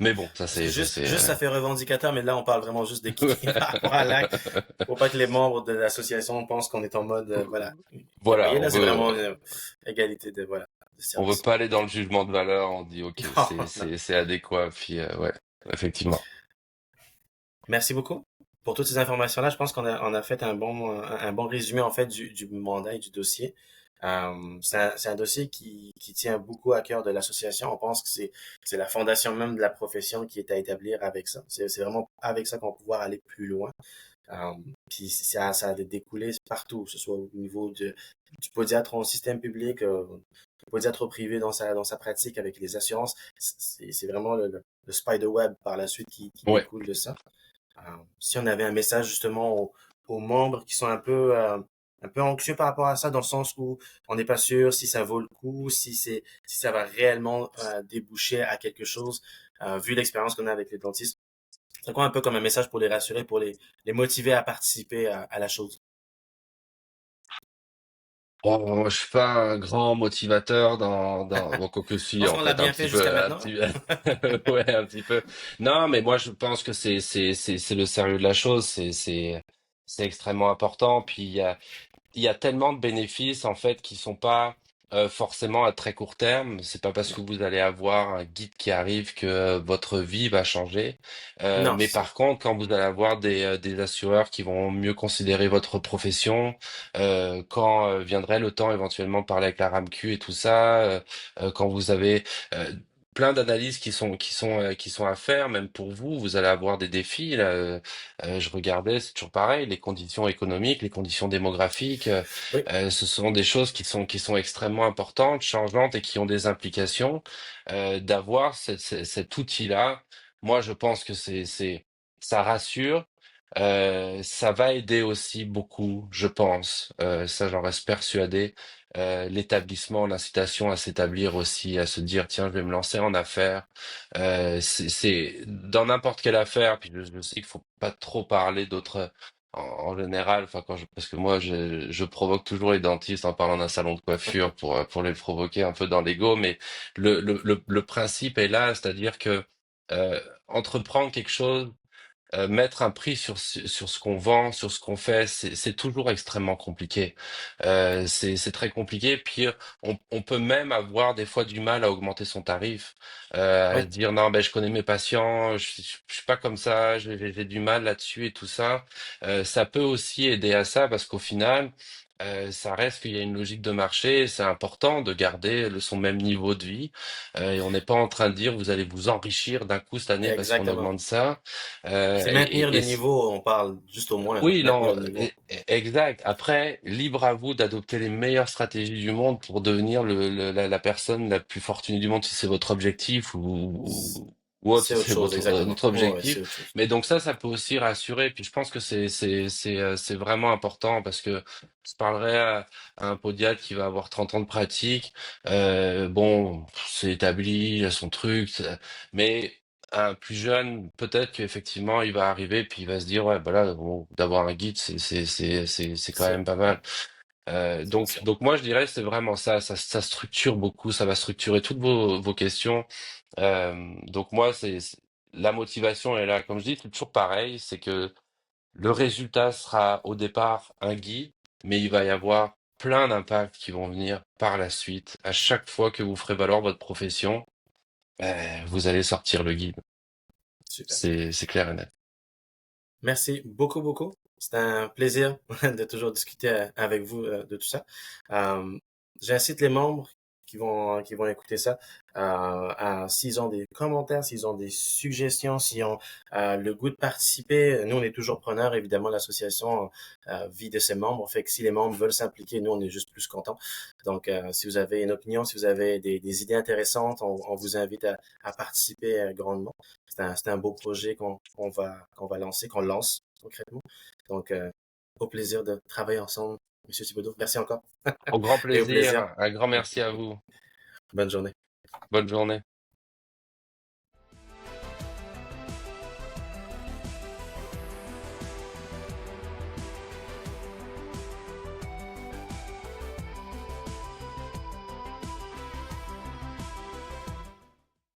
mais bon, Parce que c'est, juste ça fait revendicateur, mais là on parle vraiment juste d'équité par rapport à l'acte. Faut pas que les membres de l'association pensent qu'on est en mode, voilà, il y a pas, voilà, là c'est vraiment une égalité de, voilà, de on veut service. pas aller dans le jugement de valeur, on dit ok, Non, non. c'est adéquat, puis ouais, effectivement. Merci beaucoup pour toutes ces informations-là. Je pense on a fait un bon résumé en fait du mandat et du dossier. C'est un dossier qui tient beaucoup à cœur de l'association. On pense que c'est la fondation même de la profession qui est à établir avec ça. C'est vraiment avec ça qu'on va pouvoir aller plus loin. Euh, Puis ça a découlé partout, que ce soit au niveau du podiatre en système public, du podiatre privé dans sa pratique avec les assurances. C'est vraiment le spider web par la suite qui Ouais. découle de ça. Si on avait un message justement aux membres qui sont un peu anxieux par rapport à ça, dans le sens où on n'est pas sûr si ça vaut le coup, si ça va réellement déboucher à quelque chose, vu l'expérience qu'on a avec les dentistes. C'est quoi un peu comme un message pour les rassurer, pour les motiver à participer à la chose? Bon, je suis pas un grand motivateur bon, quoique Je si, pense en qu'on l'a fait, un bien fait petit jusqu'à peu, un maintenant. petit, ouais, un petit peu. Non, mais moi, je pense que c'est le sérieux de la chose, c'est extrêmement important. Puis il y a tellement de bénéfices en fait qui sont pas forcément à très court terme. C'est pas parce Non, que vous allez avoir un guide qui arrive que votre vie va changer. non, Mais c'est ça. par contre, quand vous allez avoir des assureurs qui vont mieux considérer votre profession, quand viendrait le temps éventuellement de parler avec la RAMQ et tout ça, quand vous avez euh, plein d'analyses qui sont à faire, même pour vous, vous allez avoir des défis. Là, je regardais, c'est toujours pareil, les conditions économiques, les conditions démographiques, Oui, ce sont des choses qui sont extrêmement importantes, changeantes et qui ont des implications. D'avoir cet outil-là, moi, je pense que ça rassure. Ça va aider aussi beaucoup, je pense. Ça, j'en reste persuadé. L'établissement, l'incitation à s'établir aussi, à se dire, tiens, je vais me lancer en affaires. C'est dans n'importe quelle affaire. Puis je sais qu'il faut pas trop parler d'autres en général. Enfin, parce que moi, je provoque toujours les dentistes en parlant d'un salon de coiffure pour les provoquer un peu dans l'ego. Mais le principe est là, c'est-à-dire que entreprendre quelque chose, mettre un prix sur ce qu'on vend, sur ce qu'on fait, c'est toujours extrêmement compliqué. C'est très compliqué. Puis on peut même avoir des fois du mal à augmenter son tarif, à oui, dire non, ben je connais mes patients, je suis pas comme ça, j'ai du mal là-dessus et tout ça. Ça peut aussi aider à ça parce qu'au final. Ça reste qu'il y a une logique de marché, c'est important de garder son même niveau de vie, et on n'est pas en train de dire vous allez vous enrichir d'un coup cette année parce qu'on exactement. augmente ça. C'est maintenir le Et niveau, on parle juste au moins, là, oui, maintenir non, le niveau. exact. Après, libre à vous d'adopter les meilleures stratégies du monde pour devenir la personne la plus fortunée du monde si c'est votre objectif ou autre, C'est si autre c'est chose, exactement. notre Oh, ouais, c'est objectif. autre chose. Mais donc ça peut aussi rassurer. Puis je pense que c'est vraiment important parce que je parlerai à un podiatre qui va avoir 30 ans de pratique. Bon, c'est établi, il a son truc, mais un plus jeune, peut-être qu'effectivement, il va arriver puis il va se dire, ouais, bah là, bon, d'avoir un guide, c'est quand C'est même pas mal. c'est sûr. Donc moi, je dirais, c'est vraiment ça, ça structure beaucoup, ça va structurer toutes vos questions. Donc moi, la motivation est là. Comme je dis, c'est toujours pareil, c'est que le résultat sera au départ un guide, mais il va y avoir plein d'impacts qui vont venir par la suite. À chaque fois que vous ferez valoir votre profession, vous allez sortir le guide. Super. C'est clair et net. Merci beaucoup, beaucoup. C'est un plaisir de toujours discuter avec vous de tout ça. Euh, J'incite les membres qui vont écouter ça s'ils ont des commentaires, s'ils ont des suggestions, s'ils ont le goût de participer. Nous, on est toujours preneurs. Évidemment, l'association vit de ses membres. Fait que si les membres veulent s'impliquer, nous, on est juste plus contents. Donc, si vous avez une opinion, si vous avez des idées intéressantes, on vous invite à participer grandement. C'est un beau projet qu'on va lancer, qu'on lance concrètement. Donc, au plaisir de travailler ensemble, Monsieur Thibodeau. Merci encore Au grand et au plaisir. plaisir, un grand merci à vous. Bonne journée. Bonne journée.